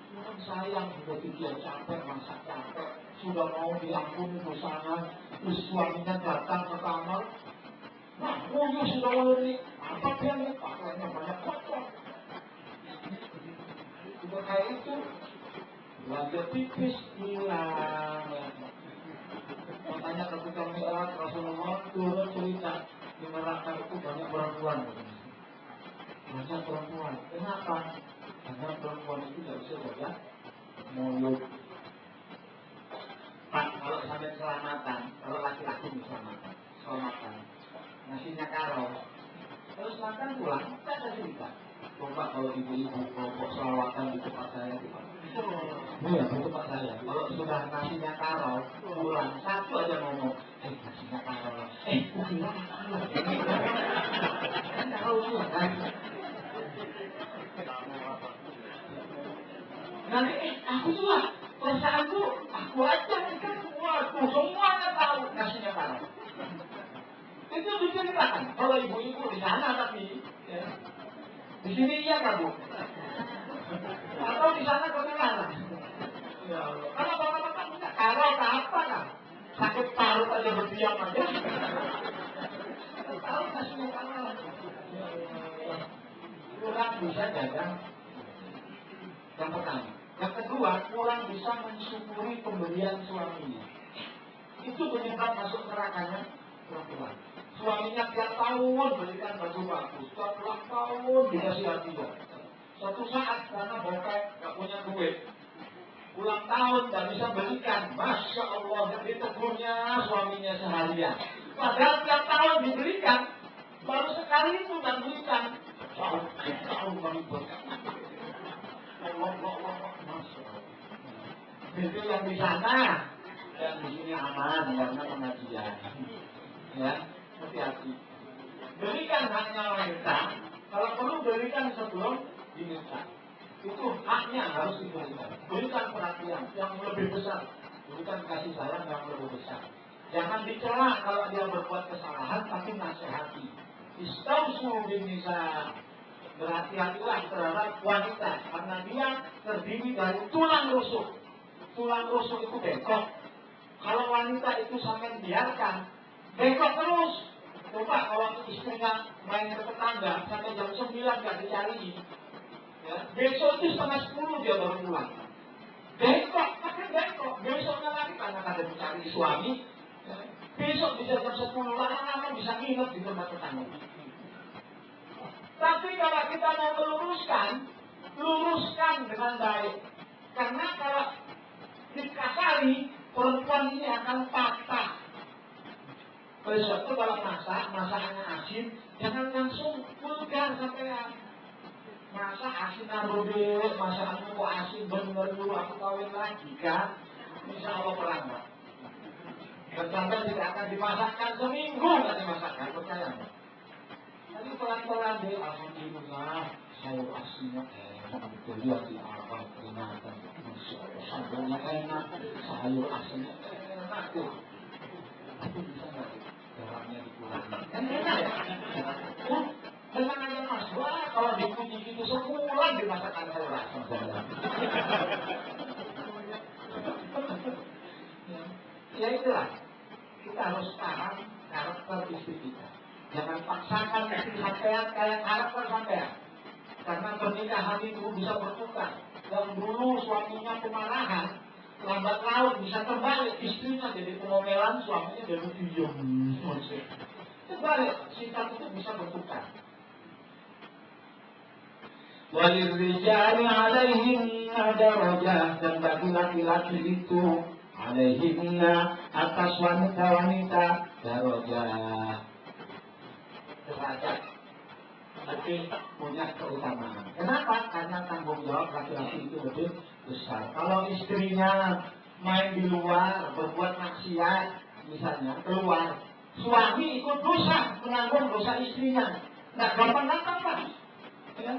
Cuman sayang sudah dia capek, masak capek, sudah mau diampuni dosanya, terus suaminya datang ke kamar, nah, sudah mulai apa dia nih, pakaiannya banyak kotor. Sudah kayak itu, belanja tipis hilang. Makanya ketika Mi'raj Rasulullah turun cerita di neraka itu banyak perempuan saya. Kalau sudah nasinya karo, pulang satu aja ngomong, nasinya karo, bukan tahu juga kan. Nanti aku juga perasaanku, aku aja kan waduh semuanya tahu nasinya karo. Itu diceritakan. Kalau ibu-ibu di sana tapi ya. Di sini iya kan Bu? Atau di sana ketularan? Ya Allah. Kalau bapak-bapak tidak karo apa kan? Sakit paru aja berdiam aja. Tahu nasinya karo. Kurang bisa jaga. Yang pertama. Yang kedua, kurang bisa mensyukuri pemberian suaminya. Itu penyebab masuk nerakanya perempuan. Suaminya tiap tahun berikan baju bagus, tiap tahun dikasih hadiah. Suatu saat karena bokeh gak punya duit, ulang tahun gak bisa berikan, Masya Allah, dan ditegurnya suaminya seharian. Padahal tiap tahun diberikan, baru sekali itu gak berikan. Tahun kami berikan. Allah, Masya Allah. Itu yang di sana, yang di sini aman karena pengajian. Ya, hati-hati. Berikan haknya wanita. Kalau perlu berikan sebelum diminta. Itu haknya harus diberikan. Berikan perhatian yang lebih besar. Berikan kasih sayang yang lebih besar. Jangan dicela kalau dia berbuat kesalahan, tapi nasihati. Istausu bin nisa. Berhati-hatilah terhadap wanita karena dia terdiri dari tulang rusuk. Tulang rusuk itu bengkok. Kalau wanita itu sampai biarkan bengkok terus. Coba kalau istrinya main ke tetangga sampai jam 9 gak dicari, ya, besok itu 9:30 dia baru pulang. Bengkok, makin bengkok. Besoknya lagi karena ada dicari suami, ya, besok bisa jam 10 lama-lama bisa nginep di tempat tetangga. Tapi kalau kita mau meluruskan, luruskan dengan baik. Karena kalau dikasari, perempuan ini akan patah. Besok itu kalau masakannya asin, jangan langsung vulgar sampai masak asin arobe, masakanmu kok asin bener dulu aku kawin lagi kan? Insya Allah perangkat. Dan sampai tidak akan dimasakkan seminggu nggak dimasakkan, percaya nggak? Tapi pelan-pelan deh, alhamdulillah sayur asinnya enak, betul dia di awal peringatan, sambelnya enak, sayur asinnya enak tuh. Tapi bisa nggak? Garamnya dikurangi. Kan enak ya? Tenang aja mas, wah kalau dipuji gitu sebulan dimasakkan sayur asam. Ya itulah, kita harus paham karakter istri kita. Jangan paksakan istri sampean kayak karakter sampean. Karena pernikahan itu bisa bertukar. Yang dulu suaminya kemarahan, lambat laun bisa terbalik, istrinya jadi pengomelan, suaminya jadi diam. Terbalik, sikap itu bisa bertukar. Walirrijali alaihinna darajah, dan bagi laki-laki itu alaihinna atas wanita-wanita darajah, derajat, lebih punya keutamaan. Kenapa? Karena tanggung jawab laki-laki itu lebih besar. Kalau istrinya main di luar, berbuat maksiat, misalnya keluar, suami ikut dosa, menanggung dosa istrinya. Nggak gampang-gampang Pak. Ya?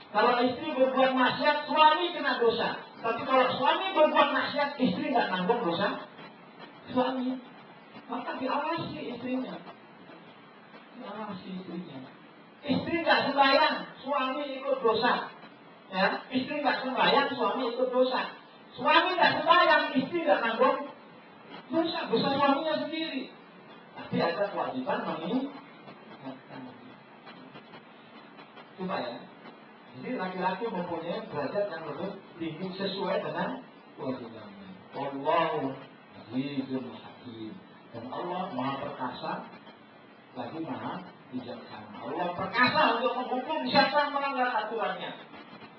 Kalau istri berbuat maksiat, suami kena dosa. Tapi kalau suami berbuat maksiat, istri nggak nanggung dosa suami. Maka diawasi istrinya. Diawasi istrinya. Istri nggak sembahyang, suami ikut dosa. Ya, istri nggak sembahyang, suami ikut dosa. Suami nggak sembahyang, istri nggak nanggung dosa suaminya sendiri. Tapi ada kewajiban mengingatkan. Coba ya. Jadi laki-laki mempunyai derajat yang lebih tinggi sesuai dengan kewajibannya. Allahu Azizul Hakim. Dan Allah Maha Perkasa lagi Maha Bijaksana. Allah perkasa untuk menghukum siapa yang melanggar aturannya.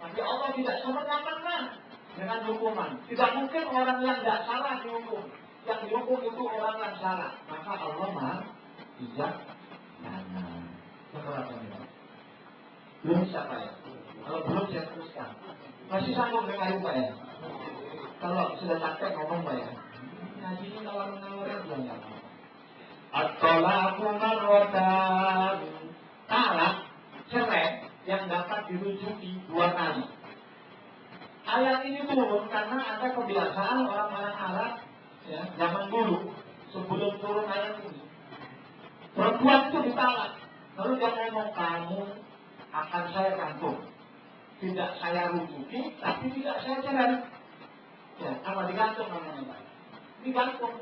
Tapi Allah tidak semena-mena dengan hukuman. Tidak mungkin orang yang tidak salah dihukum. Yang dihukum itu orang yang salah. Maka Allah Maha Bijaksana. Seberapa ini? Belum siapa ya? Kalau belum saya teruskan. Masih sanggup dengar Pak ya? kalau sudah capek ngomong Pak ya. Ngaji ini kalau bilang ya. At-talaqu marratan. Talak, cerai yang dapat dirujuki 2 kali. Ayat ini turun karena ada kebiasaan orang-orang Arab ya, zaman dulu sebelum turun ayat ini. Perempuan itu ditalak. Lalu dia ngomong, kamu akan saya gantung. Tidak saya rujuki, tapi tidak saya cerai. Ya, apa digantung namanya? Digantung.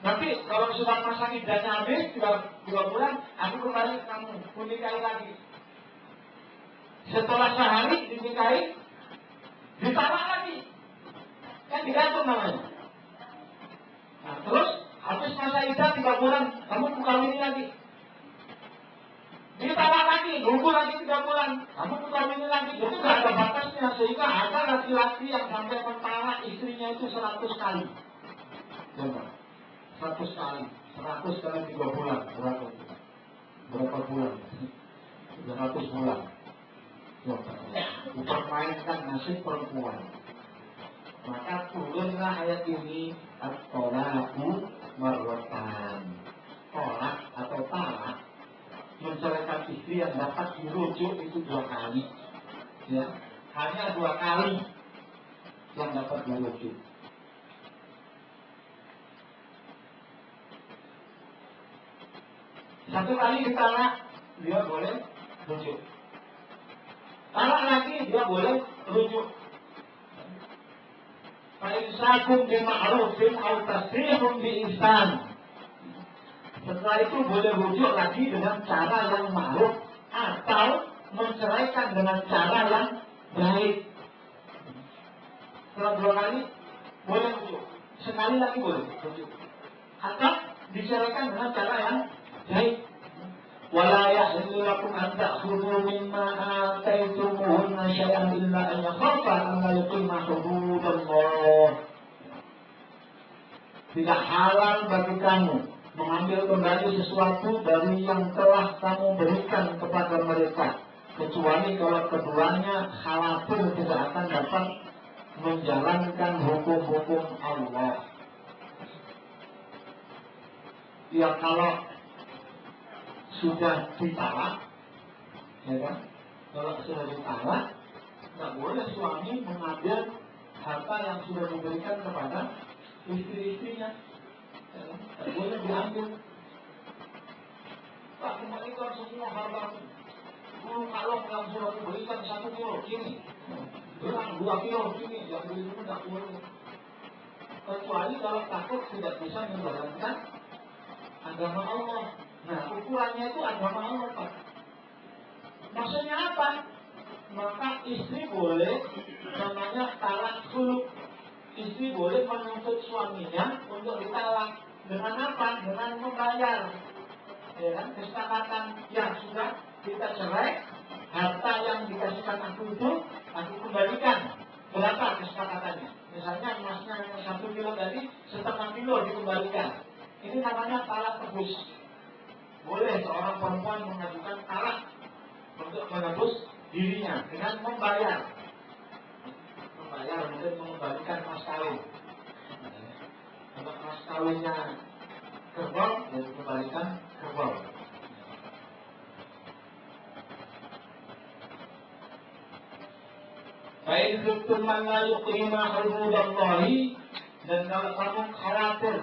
Nanti kalau sudah masa iddahnya habis 2 bulan, aku kembali ke kamu, menikahi lagi. Setelah sehari dinikahi, ditalak lagi. Kan digantung namanya. Nah, terus habis masa iddah 3 bulan, kamu kawin lagi. Ditalak lagi, nunggu lagi 3 bulan, kamu kawin lagi. Jadi nggak ada batasnya, sehingga ada laki-laki yang sampai mentalak istrinya itu 100 kali. Coba, 100 kali, 100 kali 3 bulan, berapa bulan? 300 bulan. Dipermainkan nasib perempuan. Maka turunlah ayat ini, at-talaqu marratan. Tolak atau talak menceraikan istri yang dapat dirujuk itu 2 kali. Ya, hanya 2 kali yang dapat dirujuk. Satu kali ditalak, dia boleh rujuk. Talak lagi, dia boleh rujuk. Fa'insakum bima'rufin aw tasrihun biihsan. Setelah itu boleh rujuk lagi dengan cara yang ma'ruf atau menceraikan dengan cara yang baik. Setelah 2 kali boleh rujuk. Sekali lagi boleh rujuk. Atau diceraikan dengan cara yang baik. ولا يحل لكم أن تأخذوا مما آتيتموهن شيئا إلا أن يخافا أن يقيما حدود الله. Tidak halal bagi kamu mengambil kembali sesuatu dari yang telah kamu berikan kepada mereka, kecuali kalau keduanya khawatir tidak akan dapat menjalankan hukum-hukum Allah. Ya, kalau sudah ditalak, ya kan? Kalau sudah ditalak, nggak boleh suami mengambil harta yang sudah diberikan kepada istri-istrinya. Ya kan? Nggak boleh diambil. Tak kembalikan semua harta. Dulu kalau yang sudah diberikan 1 kilo, ini bilang 2 kilo, ini yang beli itu nggak boleh. Kecuali kalau takut tidak bisa menjalankan agama Allah. Nah, ukurannya itu agama Allah, Pak. Maksudnya apa? Maka istri boleh, namanya talak khuluk. Istri boleh menuntut suaminya untuk ditalak. Dengan apa? Dengan membayar. Ya kan? Kesepakatan yang sudah kita cerai, harta yang dikasihkan aku itu, aku kembalikan. Berapa kesepakatannya? Misalnya emasnya 1 kilo tadi, 1/2 kilo dikembalikan. Ini namanya talak tebus. Boleh seorang perempuan mengajukan talak untuk menebus dirinya dengan membayar mungkin mengembalikan mas kawin. Kalau mas kawinnya kerbau, ya dikembalikan kerbau. Baik hukum la yuqima hududallahi, dan kalau kamu khawatir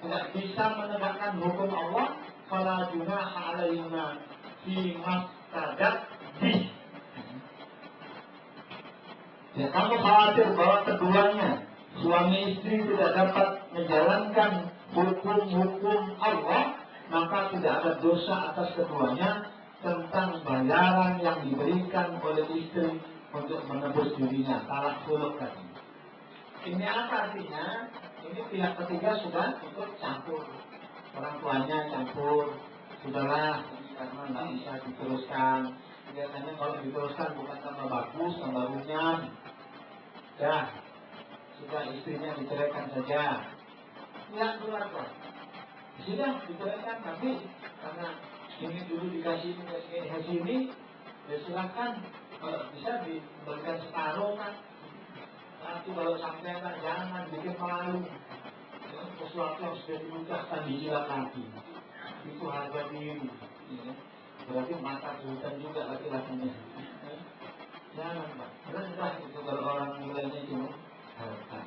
tidak bisa menegakkan hukum Allah, fala junaha alaihima fi mastadat bi. Ya, kamu khawatir bahwa keduanya suami istri tidak dapat menjalankan hukum-hukum Allah, maka tidak ada dosa atas keduanya tentang bayaran yang diberikan oleh istri untuk menebus dirinya, talak khuluk tadi. Ini apa artinya? Ini pihak ketiga sudah ikut campur. Orang tuanya campur, sudahlah, karena nggak bisa diteruskan. Biasanya kalau diteruskan bukan tambah bagus, tambah runyam. Ya, sudah istrinya diceraikan saja. Pihak keluarga sudah diceraikan, tapi karena ini dulu dikasih ini, ya silakan kalau bisa diberikan separuh kan. Satu, kalau sampai tak jangan bikin malu. Ya, sesuatu yang sudah diucapkan dijilat lagi. Itu harga diri. Ya. Berarti mata hutan juga laki-lakinya. Ya. Jangan Pak. Rendah itu kalau orang nilainya cuma harta.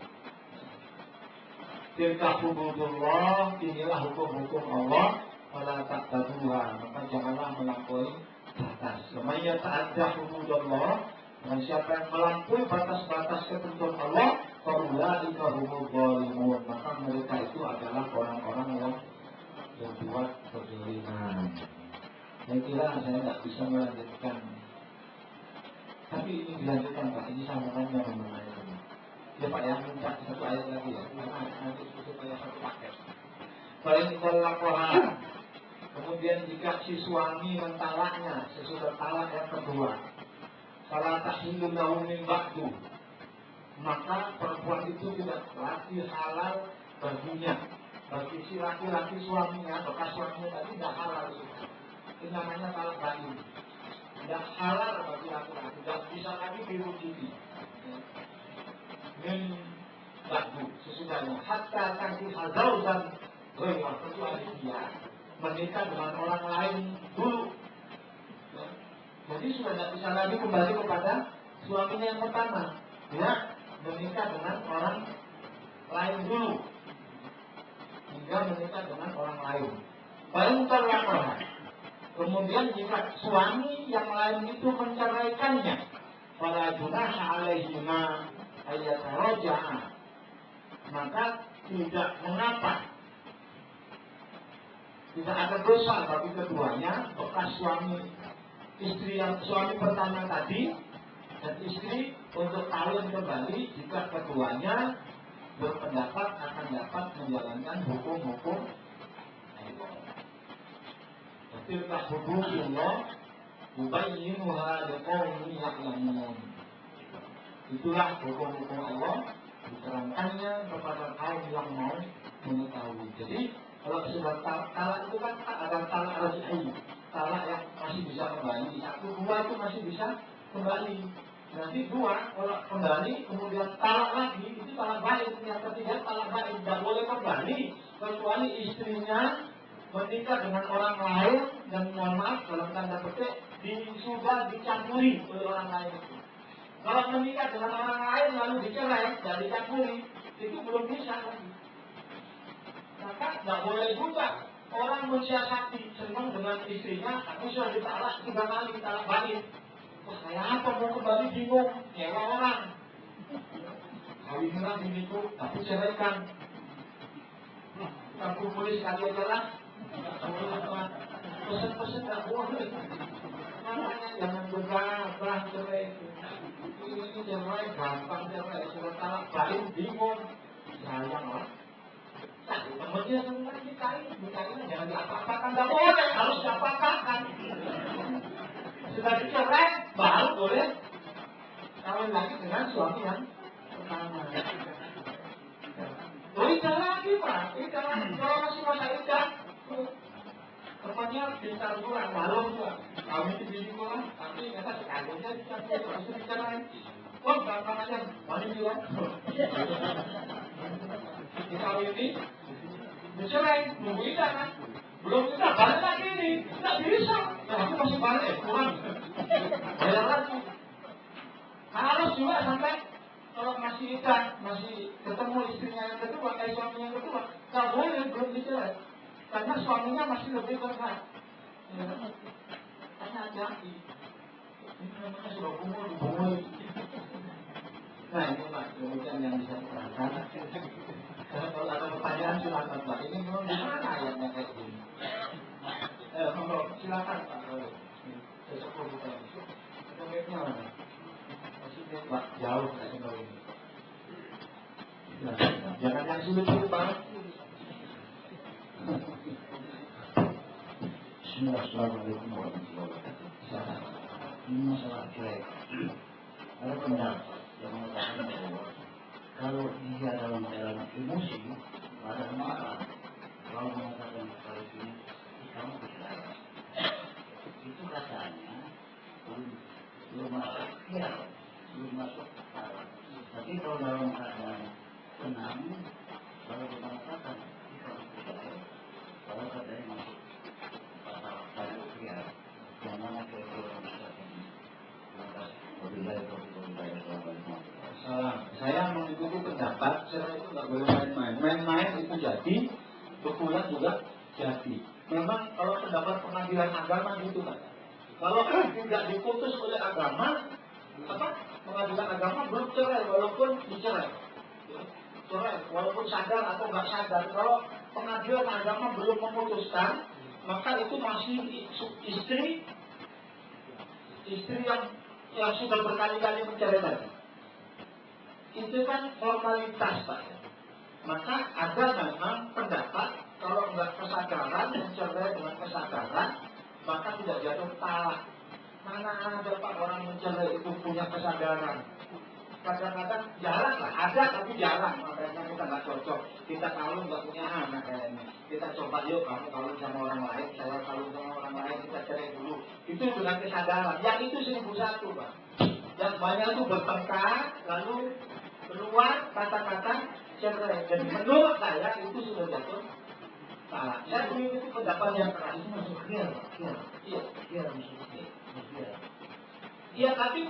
Tilka hududullah, inilah hukum-hukum Allah. Wala ta'taduha, maka janganlah melampaui batas. Semaya ta'adda hududullah, dan siapa yang melampaui batas-batas ketentuan Allah, faulaika humul zalimun, maka mereka itu adalah orang-orang yang berbuat kezaliman. Saya kira saya tidak bisa melanjutkan, tapi ini dilanjutkan Pak, ini sambungannya mengenai ini. Ya Pak, yang minta satu ayat lagi ya, karena nanti supaya satu paket. Paling tolak kemudian jika si suami mentalaknya sesudah talak yang kedua, salah tahilun lahu min ba'du, maka perempuan itu tidak lagi halal baginya, bagi si laki-laki suaminya, bekas suaminya tadi tidak halal itu. Itu namanya talak bain. Tidak halal bagi laki-laki, tidak bisa lagi dirujuki. Min ba'du sesudahnya, hatta tangki hazau dan ghairah, kecuali dia menikah dengan orang lain dulu. Ya. Jadi sudah tidak bisa lagi kembali kepada suaminya yang pertama. Dia menikah dengan orang lain dulu, hingga menikah dengan orang lain. Baru terlaporkan. Kemudian jika suami yang lain itu menceraikannya, fala junaha alaihima ayataraja'a, maka tidak mengapa, tidak ada dosa bagi keduanya, bekas suami istri yang suami pertama tadi dan istri, untuk kawin kembali jika keduanya berpendapat akan dapat menjalankan hukum-hukum Allah. Tilka hududullah yubayyinuha liqaumin ya'lamun. Itulah hukum-hukum Allah, diterangkannya kepada kaum yang mau mengetahui. Jadi kalau sudah talak itu kan ada talak raj'i, talak yang masih bisa kembali. Satu, dua itu masih bisa kembali. Nanti dua, kalau kembali kemudian talak lagi, itu talak baik. Yang ketiga talak baik, tidak boleh kembali kecuali istrinya menikah dengan orang lain dan mohon maaf dalam tanda petik sudah dicampuri oleh orang lain itu. Kalau menikah dengan orang lain lalu dicerai dan dicampuri, itu belum bisa lagi. Maka tidak boleh juga orang mensiasati senang dengan istrinya, aku sudah ditalak 3 kali, talak balik. Wah, saya apa mau kembali bingung, nyewa orang. Kawinlah biniku, tapi ceraikan. Aku boleh sekali aja lah. Pesen-pesen tak boleh. Makanya jangan gegabah cerai. Ini cerai, gampang cerai. Sudah talak balik, bingung. Sayang lah. Temennya semua dikain jangan diapa-apakan, nggak boleh, harus diapa-apakan. Sudah dicerai, baru boleh kawin lagi dengan suami yang pertama. Idah lagi Pak, idah lagi. Kalau masih masa idah, tempatnya bisa bulan, malam juga. Kami di sini pulang, tapi kata sekalinya dicampur, habis itu dicerai. Wah, gampang aja, mari bilang. Dikawin ini dicerai, nunggu idah kan? Belum idah, balik lagi ini, tidak bisa. Nah, aku masih balik, kurang. Bayar lagi. Harus juga sampai kalau masih idah, masih ketemu istrinya yang kedua, suaminya yang kedua, nggak boleh belum dicerai, karena suaminya masih lebih berhak. Karena hati-hati. Ini namanya sudah umur. Nah, ini Pak, kemudian yang bisa diterangkan. Kalau ada pertanyaan silakan Pak. Ini memang di mana ayatnya kayak gini? Silakan Pak. Sesuatu bukan. Komitnya mana? Maksudnya Pak, jauh dari ini. Jangan yang sulit-sulit Pak. Assalamualaikum warahmatullahi wabarakatuh. Ini masalah cerai. Ada pendapat yang mengatakan bahwa kalau dia dalam keadaan emosi, ada marah, kalau mengatakan kepada ini, kamu bercerai. Itu katanya belum masuk akal, belum masuk akal. Tapi kalau dalam cerai itu nggak boleh main-main. Main-main itu jadi, betulan juga jadi. Memang kalau pendapat pengadilan agama gitu kan. Kalau tidak diputus oleh agama, pengadilan agama belum cerai walaupun dicerai. Cerai walaupun sadar atau nggak sadar. Kalau pengadilan agama belum memutuskan, maka itu masih istri yang sudah berkali-kali menceraikan. Itu kan formalitas, Pak. Maka ada memang pendapat kalau nggak kesadaran, mencerai dengan kesadaran, maka tidak jatuh talak. Mana ada Pak orang mencerai itu punya kesadaran? Kadang-kadang jarang lah, ada tapi jarang. Makanya kita nggak cocok. Kita kawin nggak punya anak kayaknya. Kita coba yuk kamu kawin sama orang lain, saya kawin sama orang lain, kita cerai dulu. Itu dengan kesadaran. Yang itu 1001 Pak. Yang banyak itu bertengkar, lalu keluar kata-kata cerai. Dan menurut saya itu sudah jatuh talak. Saya punya itu pendapat yang keras. Itu masuk khiyar, Pak. Iya. Khiyar masuk khiyar. Iya, tapi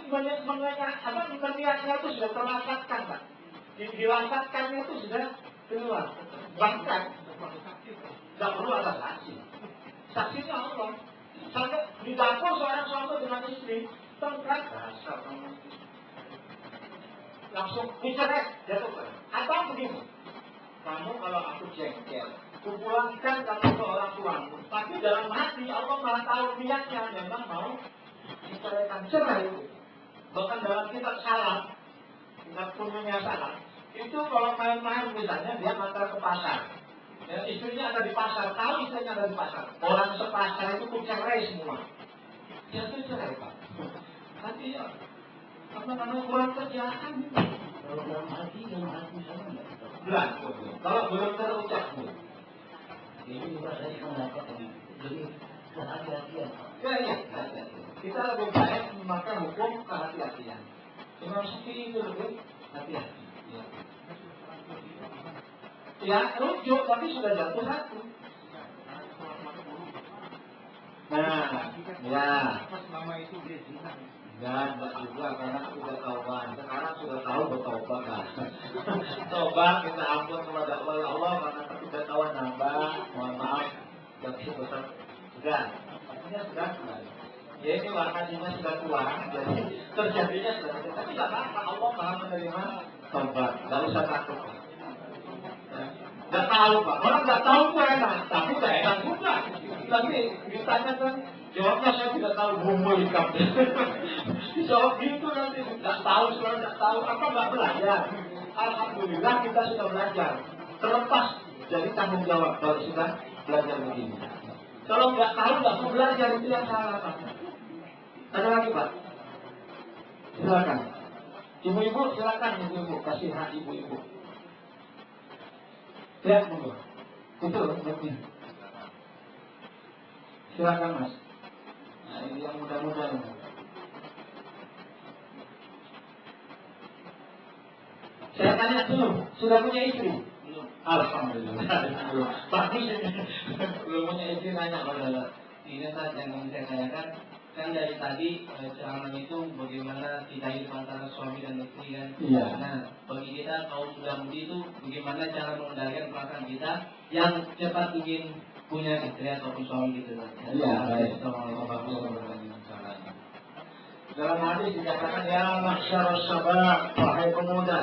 niatnya itu sudah terlaksatkan, Pak. Dilaksatkannya itu sudah keluar. Bahkan nggak perlu ada saksi. Saksinya Allah. Sampai di dapur seorang suami dengan istri tengkar, langsung dicerai, jatuh. Atau begini, kamu kalau aku jengkel, kupulangkan kamu ke orang tuamu. Tapi dalam hati Allah malah tahu niatnya memang mau diceraikan. Cerai itu. Bahkan dalam kitab salam, kitab punya salam, itu kalau main-main misalnya dia ngantar ke pasar. Ya, istrinya ada di pasar, tahu istrinya ada di pasar. Orang sepasar itu cerai semua. Dia tuh cerai, Pak. Tapi ya, kurang kerjaan. Kalau dalam hati sama enggak? Belum. Kalau belum terucap, Bu. Ini juga saya pendapat ini. Jadi kehati-hatian. Ya. Kita lebih baik memakai hukum kehati-hatian. Imam Syafi'i itu lebih hati-hati. Ya, rujuk tapi sudah jatuh satu. Nah, ya. Enggak juga karena sudah tauban. Sekarang sudah tahu bertobat kan. Tobat kita ampun kepada Allah, ya Allah karena ketidaktahuan hamba, mohon maaf yang sebesar sudah. Artinya sudah. Ya ini warnanya sudah tua, jadi terjadinya sudah. Tapi tidak apa-apa, Allah Maha menerima tobat. Tidak usah takut. Nggak tahu Pak, orang nggak tahu itu enak, tapi nggak enak juga. Tapi ditanya kan, jawabnya saya tidak tahu bumbu ikan. Jawab gitu nanti, nggak tahu, sekarang nggak tahu, apa nggak belajar. Alhamdulillah kita sudah belajar. Terlepas dari tanggung jawab kalau sudah belajar begini. Kalau nggak tahu nggak mau belajar itu yang salah Pak. Ada lagi Pak? Silakan. Ibu-ibu silakan ibu-ibu, kasih hak ibu-ibu. Ya, monggo. Itu lebih. Silakan Mas. Nah, ini yang muda-muda ini. Saya tanya dulu, sudah punya istri? Belum. Alhamdulillah. Belum. Bagus ini. Belum punya istri nanya pada ini Pak yang ingin saya tanyakan. Kan dari tadi ceramah itu bagaimana tidak hidup antara suami dan istri kan. Iya. Nah, bagi kita kaum sudah mudi itu bagaimana cara mengendalikan perasaan kita yang cepat ingin punya istri ataupun suami gitu kan. Iya, baik. Assalamualaikum warahmatullahi wabarakatuh. Dalam hadis dikatakan ya mahsyarus syabab, wahai pemuda,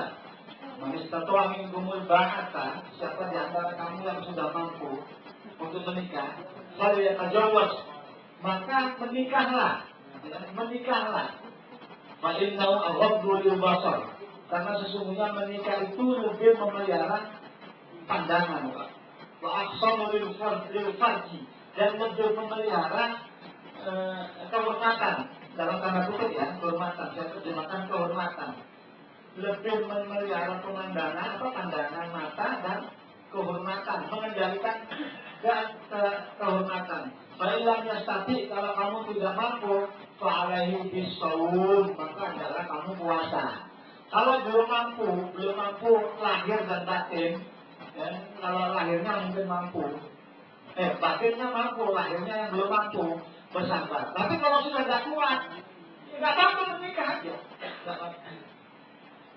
man istata'a minkumul ba'ata, siapa di antara kamu yang sudah mampu untuk menikah, falyatazawwaj, maka menikahlah. Fa innahu aghaddu lil basar. Karena sesungguhnya menikah itu lebih memelihara pandangan, Pak. Wa ahsanu lil farji, dan lebih memelihara kehormatan. Dalam tanda kutip ya, kehormatan. Saya terjemahkan kehormatan. Lebih memelihara pandangan mata dan kehormatan, mengendalikan kehormatan. Baiklah yastati, kalau kamu tidak mampu, fa'alaihi bisawun, maka adalah kamu puasa. Kalau belum mampu lahir dan batin, ya, kalau lahirnya mungkin mampu, batinnya mampu, lahirnya yang belum mampu, bersabar. Tapi kalau sudah tidak kuat, nggak apa-apa menikah aja.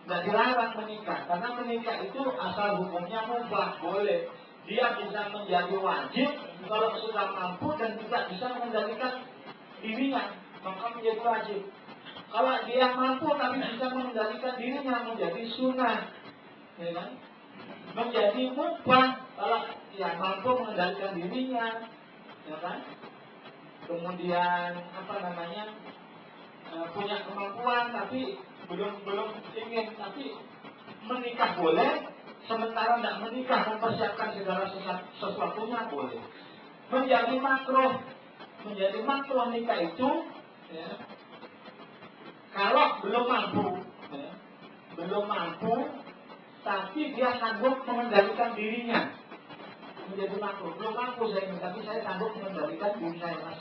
Tidak dilarang menikah, karena menikah itu asal hukumnya mubah, boleh. Dia bisa menjadi wajib kalau sudah mampu dan tidak bisa mengendalikan dirinya, maka menjadi wajib. Kalau dia mampu tapi bisa mengendalikan dirinya, menjadi sunnah, ya kan? Menjadi mubah kalau dia mampu mengendalikan dirinya, ya kan? Kemudian punya kemampuan tapi belum ingin, tapi menikah boleh, sementara tidak menikah mempersiapkan segala sesuatunya boleh. Menjadi makruh nikah itu, ya, kalau belum mampu, tapi dia sanggup mengendalikan dirinya, menjadi makruh. Belum mampu saya, tapi saya sanggup mengendalikan diri saya, mas.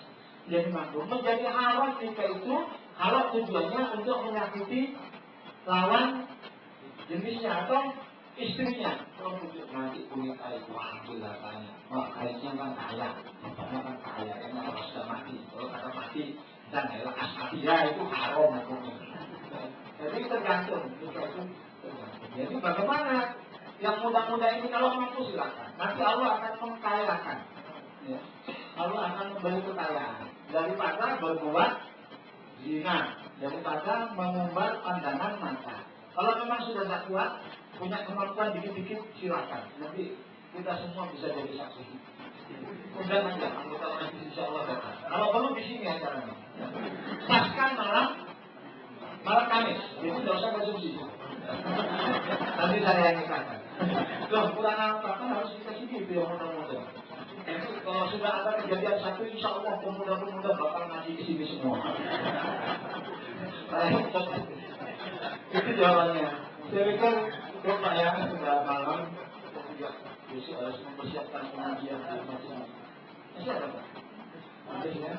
Menjadi makruh. Menjadi haram nikah itu kalau tujuannya untuk menyakiti lawan jenisnya atau istrinya. Kalau untuk nanti kulit air ambil rasanya, kainnya kan kaya, bapaknya kan kaya, karena kalau sudah mati, kalau kata mati dan lekas mati ya itu haram hukumnya. Jadi tergantung nikah itu. Jadi bagaimana yang muda-muda ini kalau mampu silakan. Nanti Allah akan mengkayakan. Ya. Allah akan memberi kekayaan daripada berbuat zina, daripada mengumbar pandangan mata. Kalau memang sudah tak kuat, punya kemampuan dikit-dikit silakan. Nanti kita semua bisa jadi saksi. Undang aja anggota majelis insya Allah datang. Kalau perlu di sini acaranya. Sahkan malam Kamis. Jadi tidak usah konsumsi. Nanti saya yang nikahkan. Loh, kurang apa kan harus dikasih gitu yang muda-muda. Jadi kalau sudah ada kejadian satu, insya Allah pemuda-pemuda bakal ngaji ke sini semua. Itu jawabannya. Saya pikir Bapak ya sudah malam, juga besok harus mempersiapkan pengajian macam-macam. Masih ada Pak? Ada ya?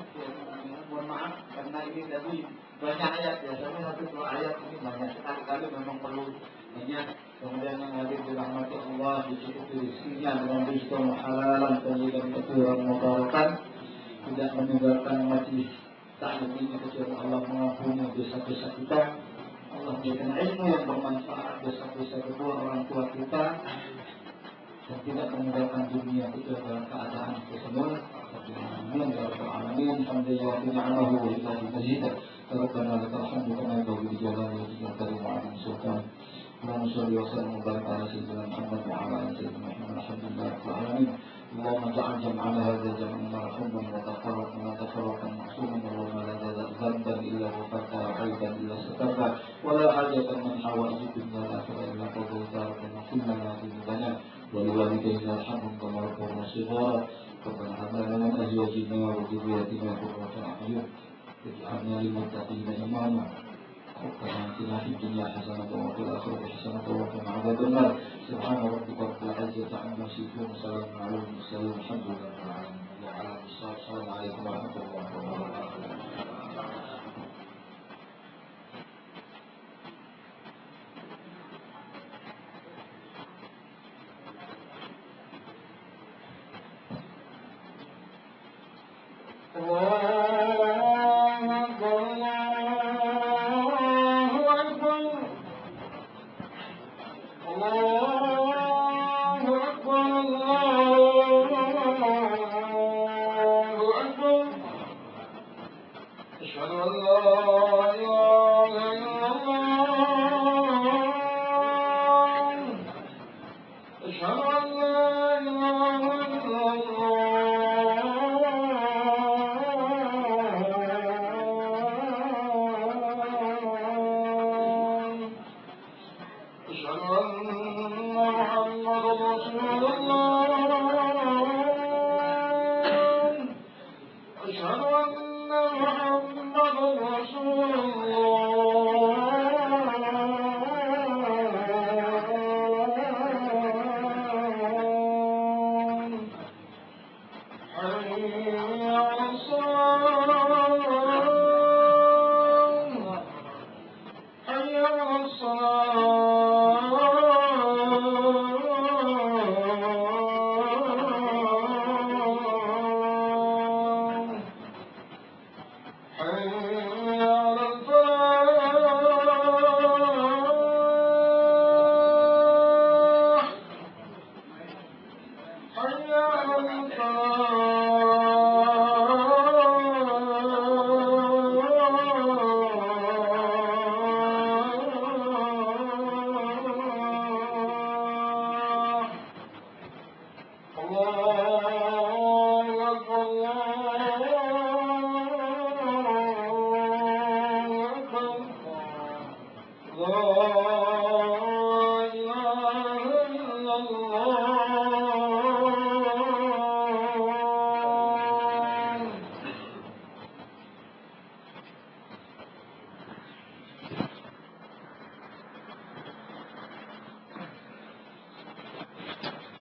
Mohon maaf karena ini tadi banyak ayat, biasanya satu dua ayat ini banyak sekali memang perlu banyak. Kemudian yang hadir dirahmati Allah, dicukupi rezekinya dengan rizki halalan, tayyiban kathiran mubarakan, tidak meninggalkan majlis taklim ini kecuali Allah mengampuni dosa-dosa kita. Allah memberikan ilmu yang bermanfaat, dosa-dosa kedua orang tua kita, dan tidak meninggalkan dunia itu dalam keadaan kesemua. Amin ya rabbal alamin. Alhamdulillah ni'amahu wa ilahi mazid. Rabbana lakal hamdu kama yanbaghi li jalali wajhika al-karim wa 'azimi sultanik. اللهم صل وسلم وبارك على سيدنا محمد وعلى ال سيدنا محمد. الحمد لله رب العالمين. اللهم اجعل جمعنا هذا جمعا مرحوما وتفرقنا تفرقا معصوما. اللهم لا تدع ذنبا الا غفرته وعيبا الا سترته ولا حاجة من حوائج الدنيا والاخره الا قضيتها. ربنا اغفر لنا ذنوبنا ولوالدينا ارحمهم كما ربونا صغارا. ربنا هب لنا من ازواجنا وذرياتنا قرة اعين واجعلنا للمتقين اماما. ربنا آتنا في الدنيا حسنة وفي الآخرة حسنة وقنا عذاب النار. سبحان ربك رب العزة عما يصفون وسلام على المرسلين والحمد لله رب العالمين. السلام عليكم ورحمة الله وبركاته. Allah